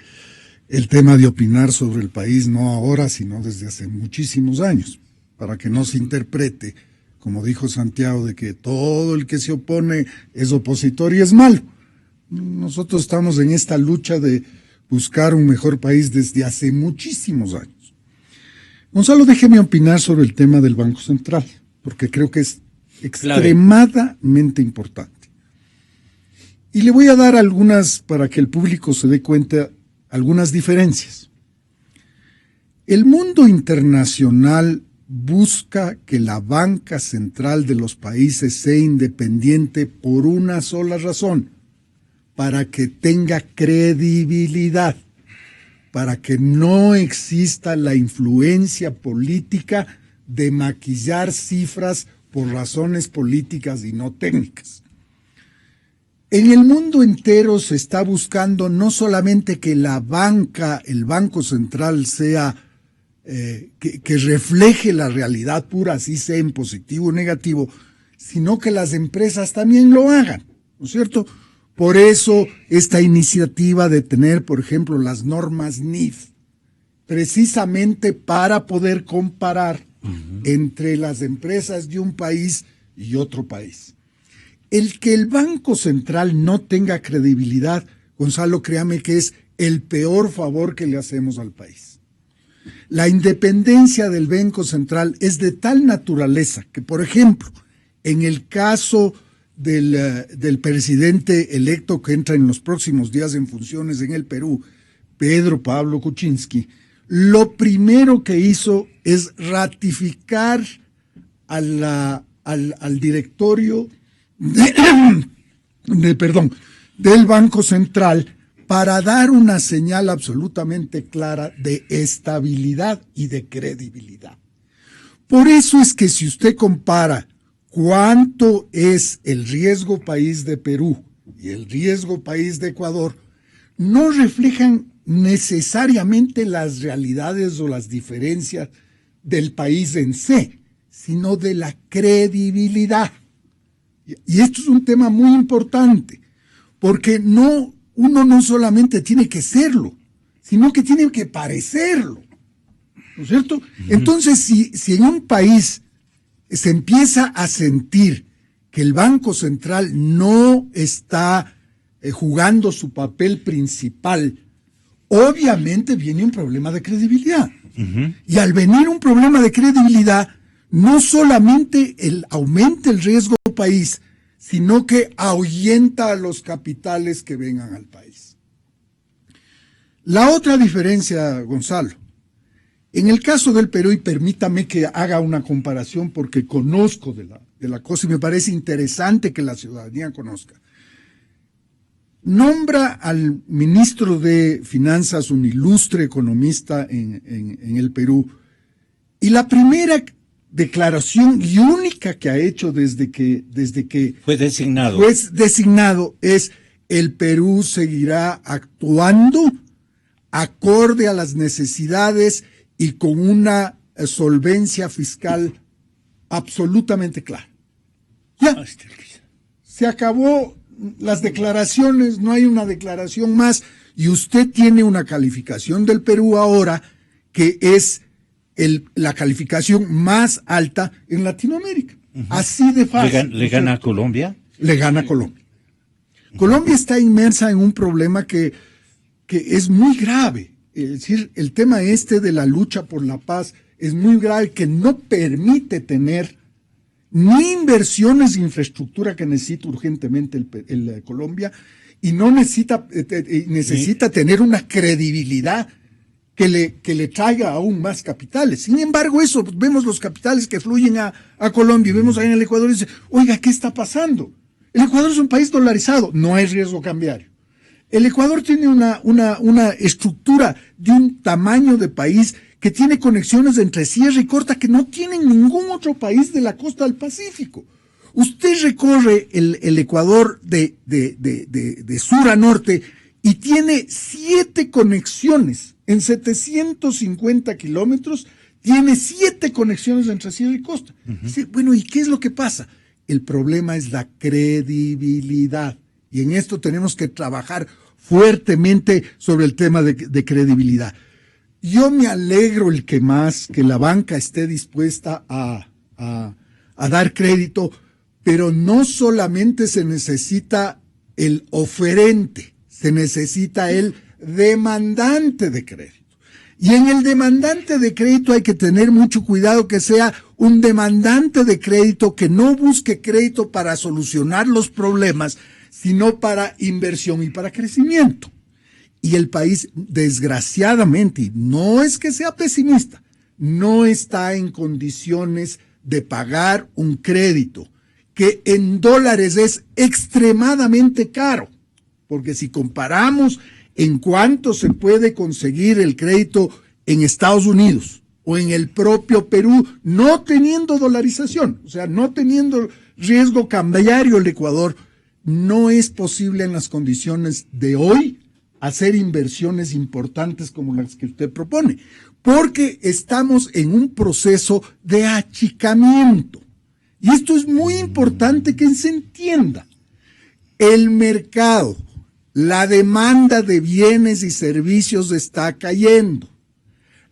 el tema de opinar sobre el país, no ahora, sino desde hace muchísimos años, para que no se interprete, como dijo Santiago, de que todo el que se opone es opositor y es malo. Nosotros estamos en esta lucha de buscar un mejor país desde hace muchísimos años. Gonzalo, déjeme opinar sobre el tema del Banco Central, porque creo que es extremadamente importante. Y le voy a dar algunas, para que el público se dé cuenta, algunas diferencias. El mundo internacional busca que la banca central de los países sea independiente por una sola razón: para que tenga credibilidad, para que no exista la influencia política de maquillar cifras por razones políticas y no técnicas. En el mundo entero se está buscando no solamente que la banca, el Banco Central sea, que refleje la realidad pura, así sea en positivo o negativo, sino que las empresas también lo hagan, ¿no es cierto? Por eso esta iniciativa de tener, por ejemplo, las normas NIF, precisamente para poder comparar entre las empresas de un país y otro país. El que el Banco Central no tenga credibilidad, Gonzalo, créame que es el peor favor que le hacemos al país. La independencia del Banco Central es de tal naturaleza que, por ejemplo, en el caso del presidente electo que entra en los próximos días en funciones en el Perú, Pedro Pablo Kuczynski, lo primero que hizo es ratificar al directorio del Banco Central para dar una señal absolutamente clara de estabilidad y de credibilidad. Por eso es que si usted compara cuánto es el riesgo país de Perú y el riesgo país de Ecuador, no reflejan necesariamente las realidades o las diferencias del país en sí, sino de la credibilidad. Y esto es un tema muy importante, porque uno no solamente tiene que serlo, sino que tiene que parecerlo, ¿no es cierto? Entonces, si en un país se empieza a sentir que el Banco Central no está jugando su papel principal, obviamente viene un problema de credibilidad. Y al venir un problema de credibilidad, no solamente aumenta el riesgo país, sino que ahuyenta a los capitales que vengan al país. La otra diferencia, Gonzalo, en el caso del Perú, y permítame que haga una comparación porque conozco de la cosa y me parece interesante que la ciudadanía conozca. Nombra al ministro de Finanzas, un ilustre economista en el Perú, y la primera declaración y única que ha hecho desde que fue designado es: el Perú seguirá actuando acorde a las necesidades y con una solvencia fiscal absolutamente clara. Ya, se acabó las declaraciones, no hay una declaración más, y usted tiene una calificación del Perú ahora que es la calificación más alta en Latinoamérica. Así de fácil. ¿Le gana a Colombia? Le gana a Colombia. Colombia está inmersa en un problema que es muy grave. Es decir, el tema de la lucha por la paz es muy grave, que no permite tener ni inversiones de infraestructura que necesita urgentemente Colombia, y no necesita tener una credibilidad que le traiga aún más capitales. Sin embargo, vemos los capitales que fluyen a Colombia, y vemos ahí en el Ecuador y dice, oiga, ¿qué está pasando? El Ecuador es un país dolarizado, no hay riesgo cambiario. El Ecuador tiene una estructura de un tamaño de país que tiene conexiones entre sierra y costa que no tienen ningún otro país de la costa del Pacífico. Usted recorre el Ecuador de sur a norte y tiene 7 conexiones en 750 kilómetros, tiene 7 conexiones entre sierra y costa. Uh-huh. Bueno, ¿y qué es lo que pasa? El problema es la credibilidad. Y en esto tenemos que trabajar fuertemente sobre el tema de credibilidad. Yo me alegro que la banca esté dispuesta a dar crédito, pero no solamente se necesita el oferente, se necesita el demandante de crédito. Y en el demandante de crédito hay que tener mucho cuidado que sea un demandante de crédito que no busque crédito para solucionar los problemas, sino para inversión y para crecimiento. Y el país, desgraciadamente, y no es que sea pesimista, no está en condiciones de pagar un crédito que en dólares es extremadamente caro, porque si comparamos en cuánto se puede conseguir el crédito en Estados Unidos o en el propio Perú, no teniendo dolarización, o sea, no teniendo riesgo cambiario el Ecuador, no es posible en las condiciones de hoy hacer inversiones importantes como las que usted propone, porque estamos en un proceso de achicamiento. Y esto es muy importante que se entienda. El mercado, la demanda de bienes y servicios está cayendo.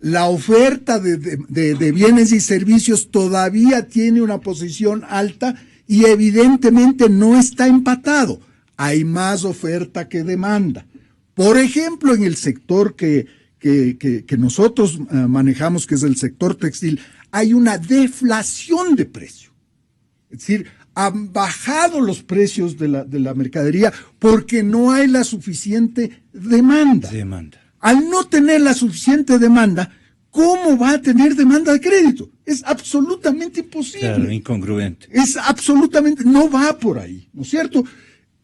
La oferta de bienes y servicios todavía tiene una posición alta y evidentemente no está empatado. Hay más oferta que demanda. Por ejemplo, en el sector que nosotros manejamos, que es el sector textil, hay una deflación de precio. Es decir, han bajado los precios de la mercadería porque no hay la suficiente demanda. Al no tener la suficiente demanda, ¿cómo va a tener demanda de crédito? Es absolutamente imposible. Claro, incongruente. Es absolutamente, no va por ahí, ¿no es cierto?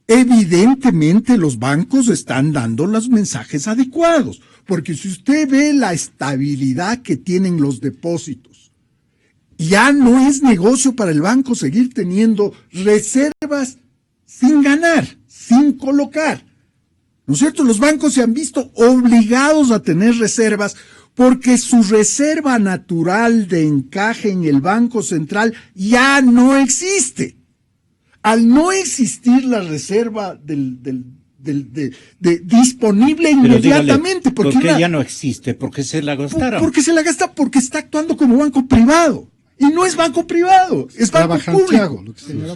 Evidentemente los bancos están dando los mensajes adecuados, porque si usted ve la estabilidad que tienen los depósitos, ya no es negocio para el banco seguir teniendo reservas sin ganar, sin colocar. ¿No es cierto? Los bancos se han visto obligados a tener reservas porque su reserva natural de encaje en el Banco Central ya no existe. Al no existir la reserva disponible inmediatamente. ¿Por qué ya no existe? ¿Por qué se la gastaron? Porque se la gasta, porque está actuando como banco privado. Y no es banco privado, es banco público.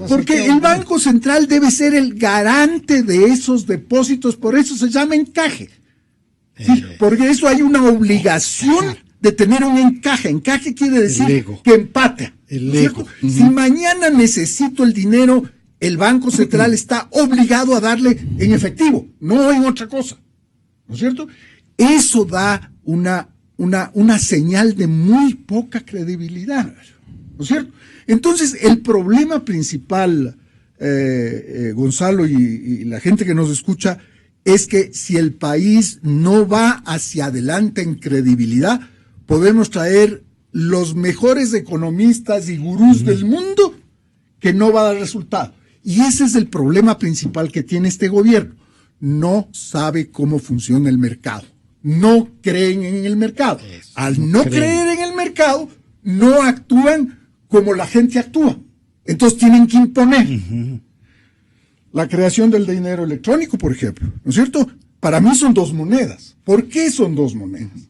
Porque el Banco Central debe ser el garante de esos depósitos, por eso se llama encaje. ¿Sí? Porque eso hay una obligación de tener un encaje. Encaje quiere decir que empata. Si mañana necesito el dinero, el Banco Central está obligado a darle en efectivo, no en otra cosa. ¿No es cierto? Eso da una señal de muy poca credibilidad. ¿No es cierto? Entonces, el problema principal, Gonzalo y la gente que nos escucha, es que si el país no va hacia adelante en credibilidad, podemos traer los mejores economistas y gurús del mundo que no va a dar resultado. Y ese es el problema principal que tiene este gobierno. No sabe cómo funciona el mercado. No creen en el mercado. Al no creer en el mercado, no actúan como la gente actúa. Entonces tienen que imponer. La creación del dinero electrónico, por ejemplo, ¿no es cierto? Para mí son dos monedas. ¿Por qué son dos monedas?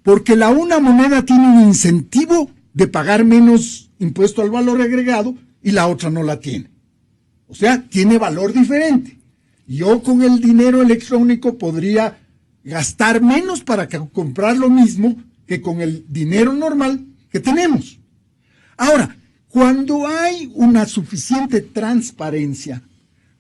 Porque la una moneda tiene un incentivo de pagar menos impuesto al valor agregado y la otra no la tiene. O sea, tiene valor diferente. Yo con el dinero electrónico podría gastar menos para comprar lo mismo que con el dinero normal, que tenemos. Ahora, cuando hay una suficiente transparencia,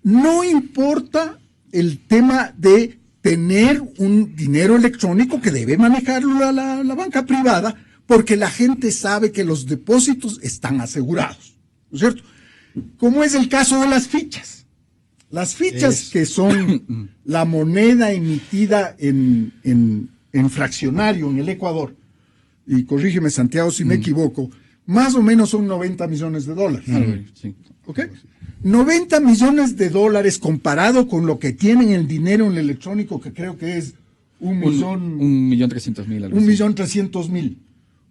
no importa el tema de tener un dinero electrónico que debe manejarlo la banca privada, porque la gente sabe que los depósitos están asegurados, ¿no es cierto? Como es el caso de las fichas. Las fichas que son la moneda emitida en fraccionario en el Ecuador, y corrígeme Santiago si me equivoco, más o menos son 90 millones de dólares. Sí. ¿Ok? 90 millones de dólares comparado con lo que tienen el dinero en el electrónico, que creo que es 1.300.000. 1.300.000.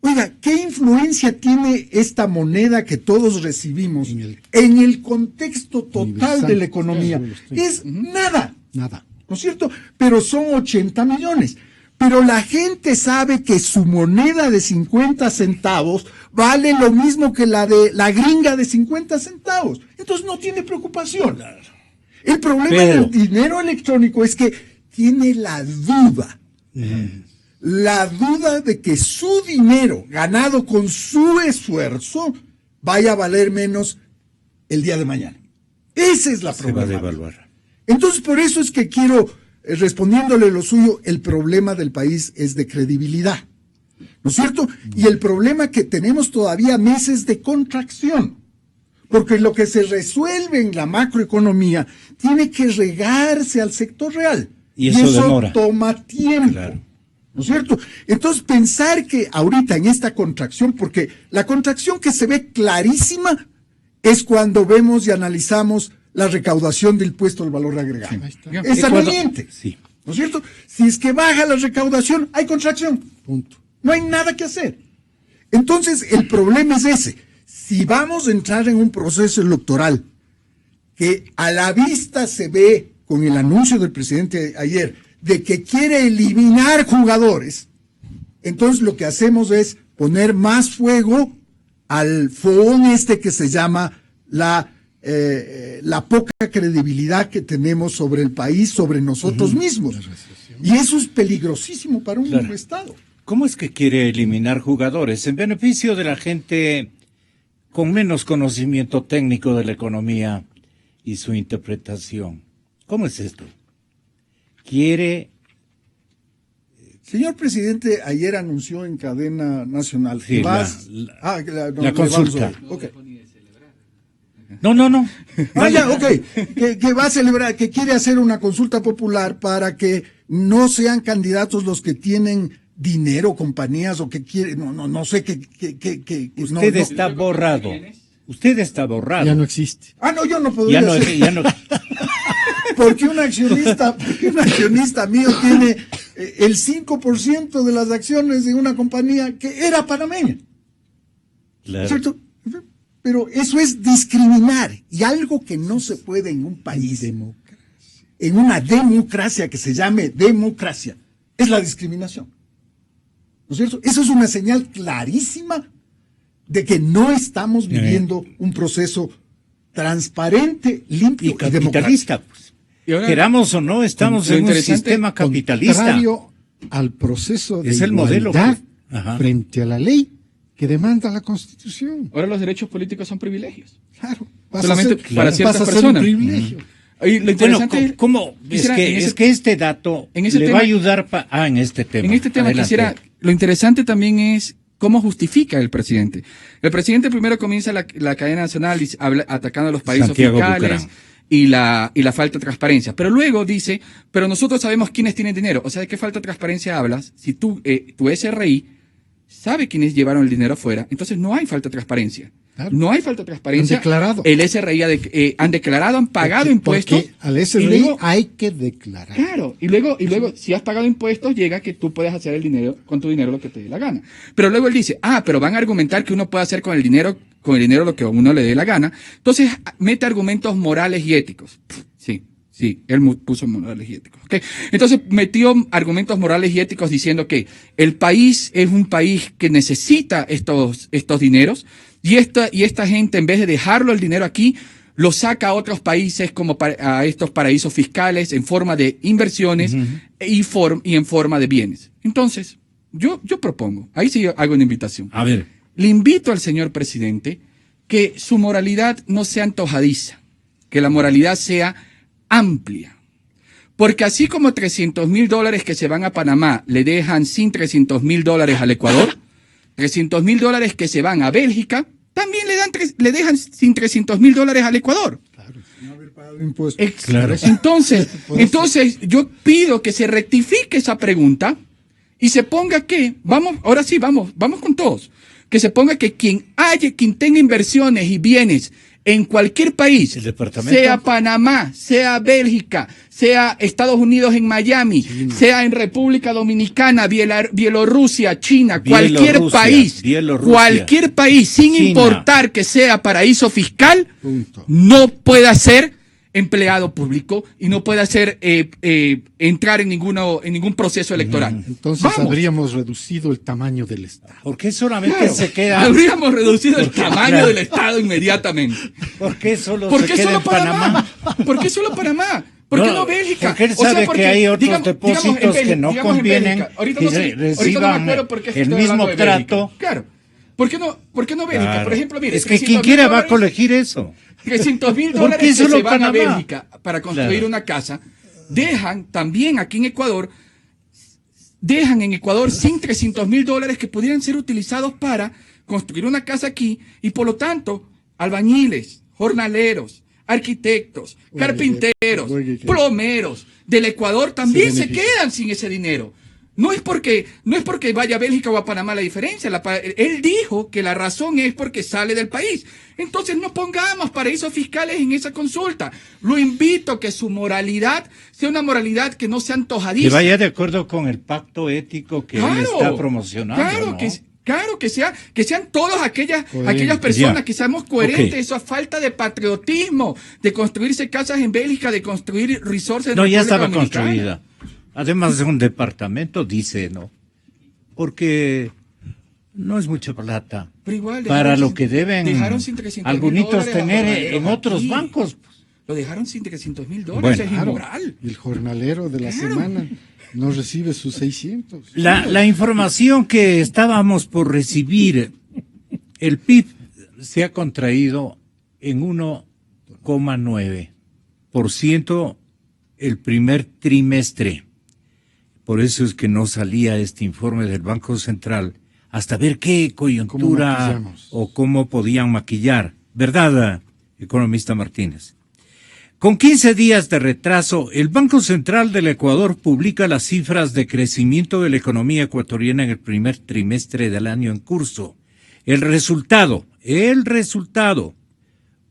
Oiga, ¿qué influencia tiene esta moneda que todos recibimos en el contexto total de la economía? Es nada. Nada. ¿No es cierto? Pero son 80 millones. Pero la gente sabe que su moneda de 50 centavos vale lo mismo que la de la gringa de 50 centavos. Entonces no tiene preocupación. El problema del dinero electrónico es que tiene la duda. La duda de que su dinero ganado con su esfuerzo vaya a valer menos el día de mañana. Esa es la problema. Se va a devaluar. Entonces, por eso es que quiero, respondiéndole lo suyo, el problema del país es de credibilidad, ¿no es cierto? Y el problema que tenemos todavía meses de contracción, porque lo que se resuelve en la macroeconomía tiene que regarse al sector real. Y eso demora. Toma tiempo. Claro. ¿No es cierto? Entonces, pensar que ahorita en esta contracción, porque la contracción que se ve clarísima es cuando vemos y analizamos la recaudación del impuesto al valor agregado. Es saliente. Sí. ¿No es cierto? Si es que baja la recaudación, hay contracción. Punto. No hay nada que hacer. Entonces, el problema es ese. Si vamos a entrar en un proceso electoral que a la vista se ve con el anuncio del presidente ayer de que quiere eliminar jugadores, entonces lo que hacemos es poner más fuego al fogón que se llama la poca credibilidad que tenemos sobre el país, sobre nosotros mismos. Y eso es peligrosísimo para un Estado. ¿Cómo es que quiere eliminar jugadores en beneficio de la gente con menos conocimiento técnico de la economía y su interpretación? ¿Cómo es esto? Quiere... Señor presidente, ayer anunció en cadena nacional Sí, la consulta. Okay. No. Que va a celebrar, que quiere hacer una consulta popular para que no sean candidatos los que tienen dinero, compañías o que quieren, no sé qué. Usted está borrado. Usted está borrado. Ya no existe. Yo no podría ser. Ya no. Porque un accionista mío tiene el 5% de las acciones de una compañía que era panameña. Claro. ¿Cierto? Pero eso es discriminar, y algo que no se puede en un país, en una democracia que se llame democracia, es la discriminación. ¿No es cierto? Eso es una señal clarísima de que no estamos viviendo un proceso transparente, limpio Y capitalista. Pues. Queramos o no, estamos en un sistema capitalista. Contrario al proceso de Es el modelo igualdad Ajá. frente a la ley que demanda la Constitución. Ahora los derechos políticos son privilegios. Claro. Solamente para ciertas pasa a ser personas. un privilegio. Y lo interesante Bueno, ¿cómo? Es que este dato en ese le tema, va a ayudar en este tema. En este tema Adelante. lo interesante también es cómo justifica el presidente. El presidente primero comienza la cadena nacional atacando a los países Santiago fiscales Bucaram. y la falta de transparencia. Pero luego dice, pero nosotros sabemos quiénes tienen dinero. O sea, ¿de qué falta de transparencia hablas? Si tu SRI sabe quiénes llevaron el dinero afuera, entonces no hay falta de transparencia. Claro. No hay falta de transparencia. Han declarado. El SRI han declarado, han pagado impuestos. Porque al SRI luego, hay que declarar. Claro, y luego, si has pagado impuestos, llega que tú puedes hacer con tu dinero lo que te dé la gana. Pero luego él dice, pero van a argumentar que uno puede hacer con el dinero lo que a uno le dé la gana. Entonces, mete argumentos morales y éticos. Sí, él puso morales y éticos. ¿Okay? Entonces metió argumentos morales y éticos diciendo que el país es un país que necesita estos dineros y esta gente, en vez de dejarlo el dinero aquí, lo saca a otros países como a estos paraísos fiscales en forma de inversiones y en forma de bienes. Entonces, yo propongo, ahí sí hago una invitación. A ver. le invito al señor presidente que su moralidad no sea antojadiza, que la moralidad sea amplia. Porque así como $300,000 que se van a Panamá le dejan sin $300,000 al Ecuador, $300,000 que se van a Bélgica también le dejan sin $300,000 al Ecuador. Claro, sin haber pagado impuestos. Claro. Entonces yo pido que se rectifique esa pregunta y se ponga que, ahora sí, vamos con todos, que se ponga que quien tenga inversiones y bienes en cualquier país, ¿El departamento? sea Panamá, sea Bélgica, sea Estados Unidos en Miami, sea en República Dominicana, Bielorrusia, China, cualquier país, sin China. importar que sea paraíso fiscal, Punto. no pueda ser empleado público y no pueda ser entrar en ningún proceso electoral. Entonces Vamos. habríamos reducido el tamaño del Estado. ¿Por qué solamente Claro, se queda? habríamos reducido el tamaño claro. del Estado inmediatamente. ¿Por qué solo ¿Por se qué queda solo en Panamá? ¿Por qué solo Panamá? ¿Por qué No, no Bélgica? porque él sabe que hay otros depósitos que no convienen que reciban el mismo trato. Claro. ¿Por qué no Bélgica? Claro. Por ejemplo, mire, Es que quien quiera va a colegir eso. $300,000 ¿Por qué que se solo van a Panamá? Bélgica para construir Claro. una casa, dejan también aquí en Ecuador, sin $300,000 que pudieran ser utilizados para construir una casa aquí y por lo tanto, albañiles, jornaleros, arquitectos, carpinteros, plomeros del Ecuador también se quedan sin ese dinero. No es porque vaya a Bélgica o a Panamá la diferencia. Él dijo que la razón es porque sale del país. Entonces no pongamos paraísos fiscales en esa consulta. Lo invito a que su moralidad sea una moralidad que no sea antojadiza. Que vaya de acuerdo con el pacto ético que él está promocionando. Claro, que sean todas aquellas Coherente. personas, Ya. que seamos coherentes. Ok. Esa falta de patriotismo, de construirse casas en Bélgica, de construir resorts en No, ya República estaba Dominicana. construida. Además de un departamento, dice, ¿no? Porque no es mucha plata Pero igual para dejaron lo sin- que deben dejaron sin $300,000 algunitos a tener jornaleros en otros aquí. bancos. Lo dejaron sin $300,000, Bueno. es Claro, inmoral. el jornalero de la semana no recibe sus 600. La información que estábamos por recibir, el PIB se ha contraído en 1,9% el primer trimestre. Por eso es que no salía este informe del Banco Central hasta ver qué coyuntura maquillamos? o cómo podían maquillar. ¿Verdad, economista Martínez? Con 15 días de retraso, el Banco Central del Ecuador publica las cifras de crecimiento de la economía ecuatoriana en el primer trimestre del año en curso. El resultado,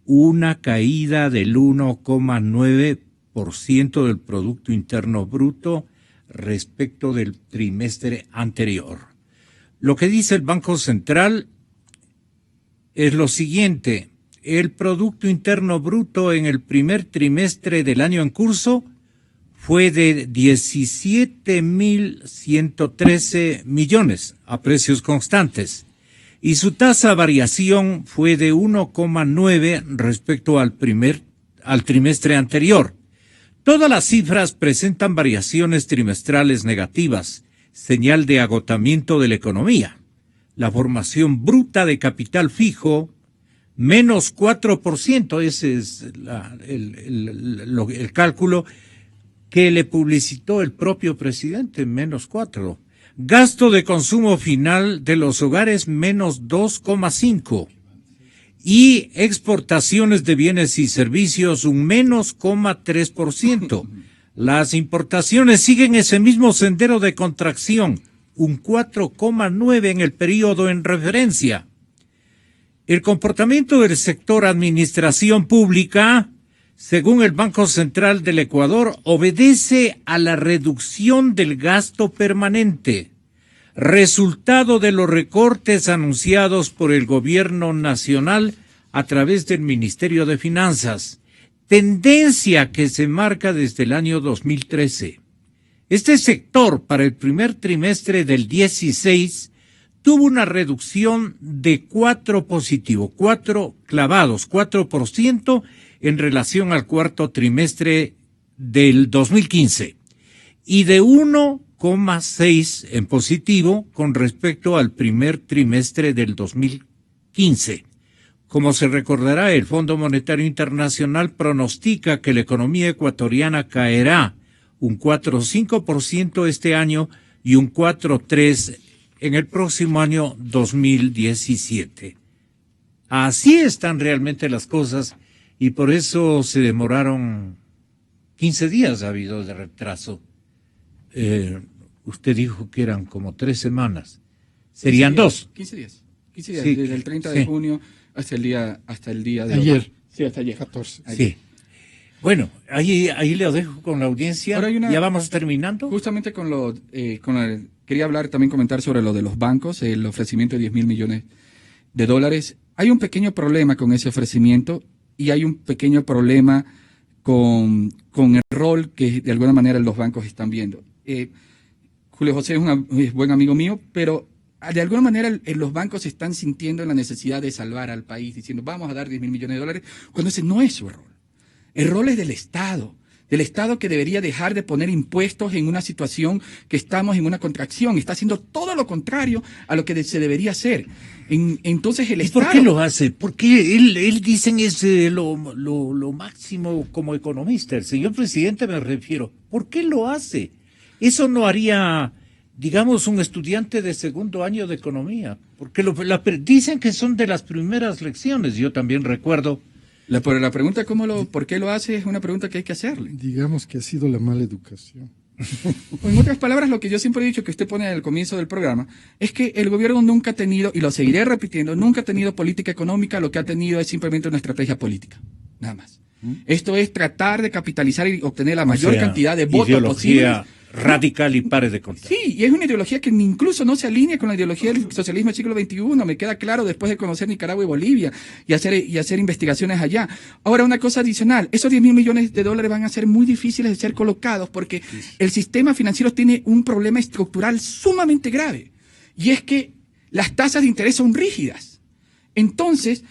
una caída del 1,9% del Producto Interno Bruto respecto del trimestre anterior. Lo que dice el Banco Central es lo siguiente: el Producto Interno Bruto en el primer trimestre del año en curso fue de 17.113 millones a precios constantes y su tasa de variación fue de 1,9 respecto al trimestre anterior. Todas las cifras presentan variaciones trimestrales negativas, señal de agotamiento de la economía. La formación bruta de capital fijo, menos 4%, ese es el cálculo que le publicitó el propio presidente, menos 4%. Gasto de consumo final de los hogares, menos 2,5%. Y exportaciones de bienes y servicios, un menos 0,3%. Las importaciones siguen ese mismo sendero de contracción, un 4,9% en el periodo en referencia. El comportamiento del sector administración pública, según el Banco Central del Ecuador, obedece a la reducción del gasto permanente, resultado de los recortes anunciados por el gobierno nacional a través del Ministerio de Finanzas, tendencia que se marca desde el año 2013. Este sector, para el primer trimestre del 16, tuvo una reducción de 4% en relación al cuarto trimestre del 2015 y de 1 1,6 en positivo con respecto al primer trimestre del 2015. Como se recordará, el Fondo Monetario Internacional pronostica que la economía ecuatoriana caerá un 4,5% este año y un 4,3% en el próximo año 2017. Así están realmente las cosas y por eso se demoraron 15 días, ha habido de retraso. Usted dijo que eran como 3 semanas. Serían 2. 15 días. 15 días, Sí, desde el 30 sí. de junio hasta el día de Ayer. hoy. Sí, hasta ayer. 14. Sí. Bueno, ahí le dejo con la audiencia. Ahora hay una- Ya vamos terminando. Justamente quería también comentar sobre lo de los bancos, el ofrecimiento de 10.000 millones de dólares. Hay un pequeño problema con ese ofrecimiento y hay un pequeño problema con el rol que de alguna manera los bancos están viendo. Julio José es buen amigo mío, pero de alguna manera los bancos están sintiendo la necesidad de salvar al país, diciendo vamos a dar 10.000 millones de dólares, cuando ese no es su rol. El rol es del Estado que debería dejar de poner impuestos en una situación que estamos en una contracción. Está haciendo todo lo contrario a lo que se debería hacer. Entonces el ¿Y Estado... por qué lo hace? Porque él dicen es lo máximo como economista. El señor presidente me refiero. ¿Por qué lo hace? Eso no haría, digamos, un estudiante de segundo año de economía. Porque dicen que son de las primeras lecciones. Yo también recuerdo. Pero la pregunta ¿por qué lo hace? Es una pregunta que hay que hacerle. Digamos que ha sido la mala educación. En otras palabras, lo que yo siempre he dicho que usted pone al comienzo del programa es que el gobierno nunca ha tenido, y lo seguiré repitiendo, nunca ha tenido política económica, lo que ha tenido es simplemente una estrategia política, nada más. Esto es tratar de capitalizar y obtener la mayor cantidad de votos ideología posibles. radical y pare de contar. Sí, y es una ideología que incluso no se alinea con la ideología del socialismo del siglo XXI. Me queda claro después de conocer Nicaragua y Bolivia y hacer investigaciones allá. Ahora, una cosa adicional, esos 10.000 millones de dólares van a ser muy difíciles de ser colocados porque el sistema financiero tiene un problema estructural sumamente grave. Y es que las tasas de interés son rígidas. Entonces,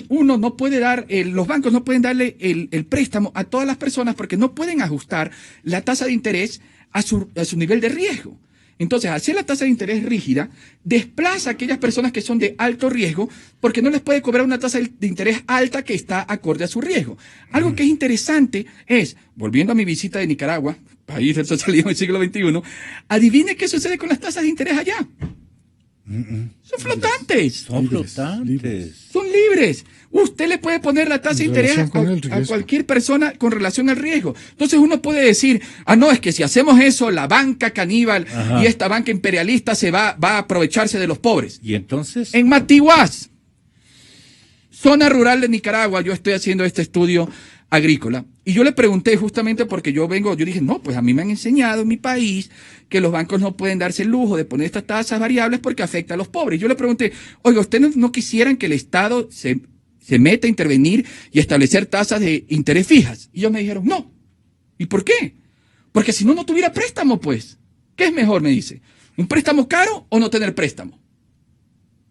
uno no puede los bancos no pueden darle el préstamo a todas las personas porque no pueden ajustar la tasa de interés a su nivel de riesgo. Entonces, hacer la tasa de interés rígida desplaza a aquellas personas que son de alto riesgo porque no les puede cobrar una tasa de interés alta que está acorde a su riesgo. Algo que es interesante es, volviendo a mi visita de Nicaragua, país del socialismo del siglo XXI, adivine qué sucede con las tasas de interés allá. Son flotantes. Son Libres, flotantes. libres. Son libres. Usted le puede poner la tasa de En interés relación con el a riesgo. cualquier persona con relación al riesgo. Entonces uno puede decir, no, es que si hacemos eso, la banca caníbal Ajá. y esta banca imperialista va a aprovecharse de los pobres. Y entonces, En Matiguás, zona rural de Nicaragua, yo estoy haciendo este estudio agrícola. Y yo le pregunté justamente porque yo dije, no, pues a mí me han enseñado en mi país que los bancos no pueden darse el lujo de poner estas tasas variables porque afecta a los pobres. Yo le pregunté, oiga, ¿ustedes no quisieran que el Estado se meta a intervenir y establecer tasas de interés fijas? Y ellos me dijeron, no. ¿Y por qué? Porque si no tuviera préstamo, pues. ¿Qué es mejor? Me dice. ¿Un préstamo caro o no tener préstamo?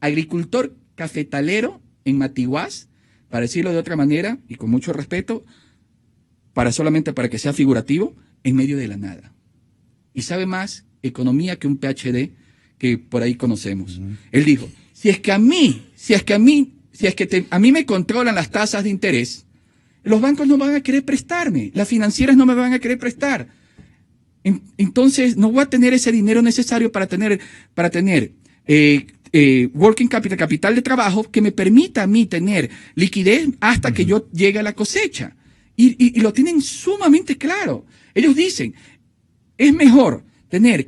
Agricultor cafetalero en Matiguás, para decirlo de otra manera y con mucho respeto, solamente para que sea figurativo, en medio de la nada. Y sabe más economía que un PhD que por ahí conocemos. Él dijo, si es que a mí me controlan las tasas de interés, los bancos no van a querer prestarme, las financieras no me van a querer prestar. Entonces no voy a tener ese dinero necesario para tener working capital de trabajo que me permita a mí tener liquidez hasta que yo llegue a la cosecha. Y lo tienen sumamente claro. Ellos dicen, es mejor tener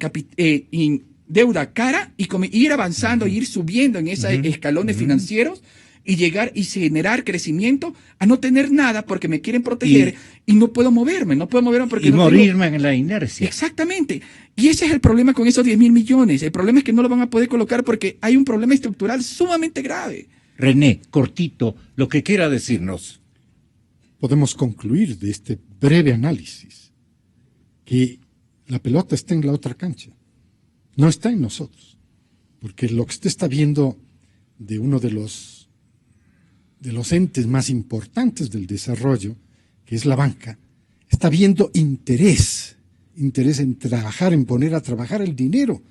deuda cara y ir avanzando, ir subiendo en esos escalones financieros y llegar y generar crecimiento a no tener nada porque me quieren proteger y no puedo moverme porque y no morirme en la inercia. Exactamente. Y ese es el problema con esos 10.000 millones. El problema es que no lo van a poder colocar porque hay un problema estructural sumamente grave. René, cortito, lo que quiera decirnos. Podemos concluir de este breve análisis que la pelota está en la otra cancha, no está en nosotros, porque lo que usted está viendo de uno de los entes más importantes del desarrollo, que es la banca, está viendo interés interés en trabajar, en poner a trabajar el dinero.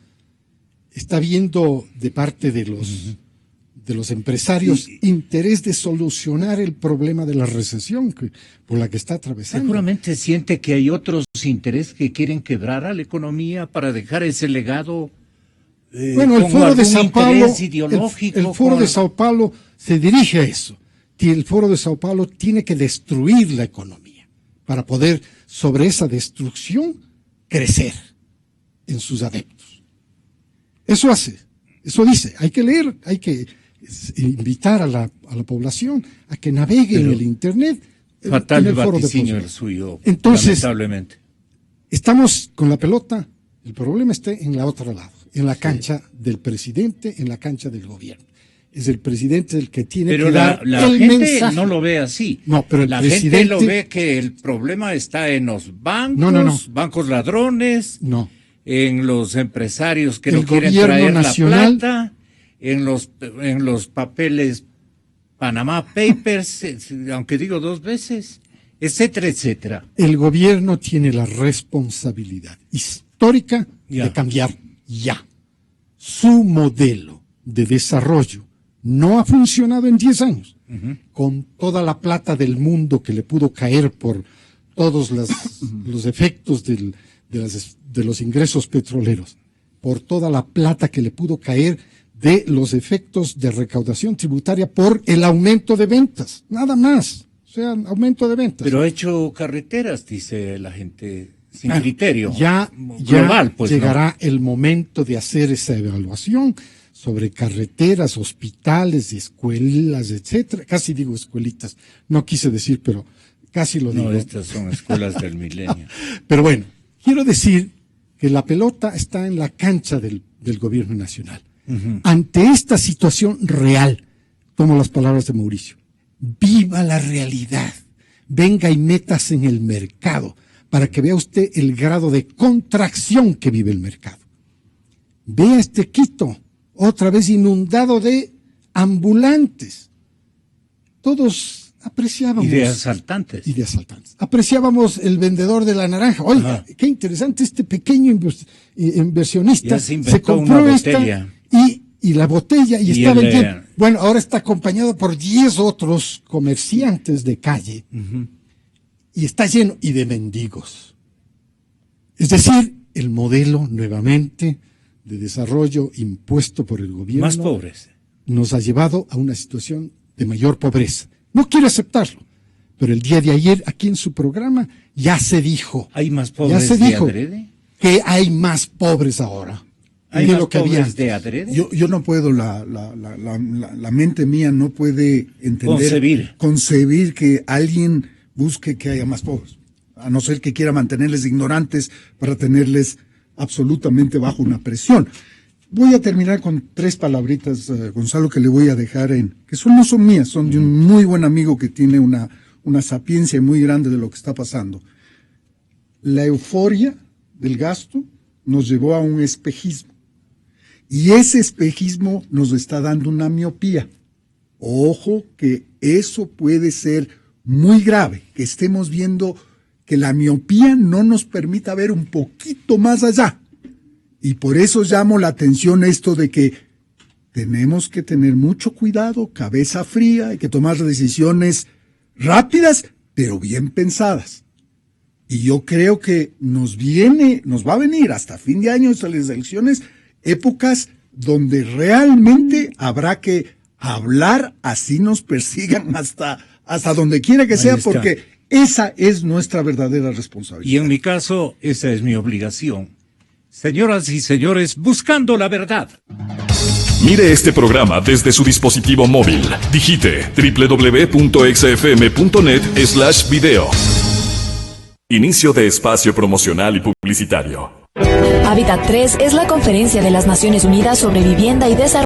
Está viendo de parte de los empresarios interés de solucionar el problema de la recesión por la que está atravesando. Seguramente siente que hay otros intereses que quieren quebrar a la economía para dejar ese legado. Bueno, el Foro de Sao Paulo, ideológico, el Foro de Sao Paulo se dirige a eso. El Foro de Sao Paulo tiene que destruir la economía para poder, sobre esa destrucción, crecer en sus adeptos. Eso hace, eso dice. Hay que leer, hay que invitar a la población a que navegue en el Internet. Fatal vaticinio el suyo, entonces, lamentablemente. Estamos con la pelota, el problema está en la otra lado, en la cancha del presidente, en la cancha del gobierno. Es el presidente el que tiene que dar la el gente mensaje. No lo ve así. No, pero el la presidente gente lo ve que el problema está en los bancos, bancos ladrones, en los empresarios que no quieren traer nacional, la plata, en los papeles Panama Papers, aunque digo 2 veces, etcétera, etcétera. El gobierno tiene la responsabilidad histórica de cambiar ya. Su modelo de desarrollo no ha funcionado en 10 años. Con toda la plata del mundo que le pudo caer por todos los efectos de los ingresos petroleros, por toda la plata que le pudo caer de los efectos de recaudación tributaria por el aumento de ventas, nada más, o sea, aumento de ventas. Pero ha hecho carreteras, dice la gente, sin criterio. Ya global, pues, llegará el momento de hacer esa evaluación sobre carreteras, hospitales, escuelas, etcétera. Casi digo escuelitas, no quise decir, pero casi lo digo. No, estas son escuelas del milenio. Pero bueno, quiero decir que la pelota está en la cancha del gobierno nacional. Ante esta situación real, tomo las palabras de Mauricio, viva la realidad, venga y métase en el mercado para que vea usted el grado de contracción que vive el mercado. Vea este Quito, otra vez inundado de ambulantes. Todos apreciábamos. Y de asaltantes. Apreciábamos el vendedor de la naranja. Oiga, qué interesante, este pequeño inversionista se compró una botella. Y la botella y estaba lleno. Bueno, ahora está acompañado por 10 otros comerciantes de calle y está lleno y de mendigos. Es decir, el modelo nuevamente de desarrollo impuesto por el gobierno más pobres nos ha llevado a una situación de mayor pobreza. No quiero aceptarlo, pero el día de ayer aquí en su programa ya se dijo. ¿Hay más pobres ya se dijo de adrede? Que hay más pobres ahora. ¿Hay más pobres de adrede? Yo no puedo, la mente mía no puede entender, concebir que alguien busque que haya más pobres, a no ser que quiera mantenerles ignorantes para tenerles absolutamente bajo una presión. Voy a terminar con 3 palabritas, Gonzalo, que le voy a dejar que no son mías, son de un muy buen amigo que tiene una sapiencia muy grande de lo que está pasando. La euforia del gasto nos llevó a un espejismo. Y ese espejismo nos está dando una miopía. Ojo que eso puede ser muy grave, que estemos viendo que la miopía no nos permita ver un poquito más allá. Y por eso llamo la atención esto de que tenemos que tener mucho cuidado, cabeza fría, hay que tomar decisiones rápidas, pero bien pensadas. Y yo creo que nos va a venir hasta fin de año, hasta las elecciones, épocas donde realmente habrá que hablar, así nos persigan hasta donde quiera que sea, porque esa es nuestra verdadera responsabilidad. Y en mi caso, esa es mi obligación. Señoras y señores, buscando la verdad. Mire este programa desde su dispositivo móvil. Digite www.xfm.net/video. Inicio de espacio promocional y publicitario. Hábitat 3 es la Conferencia de las Naciones Unidas sobre Vivienda y Desarrollo.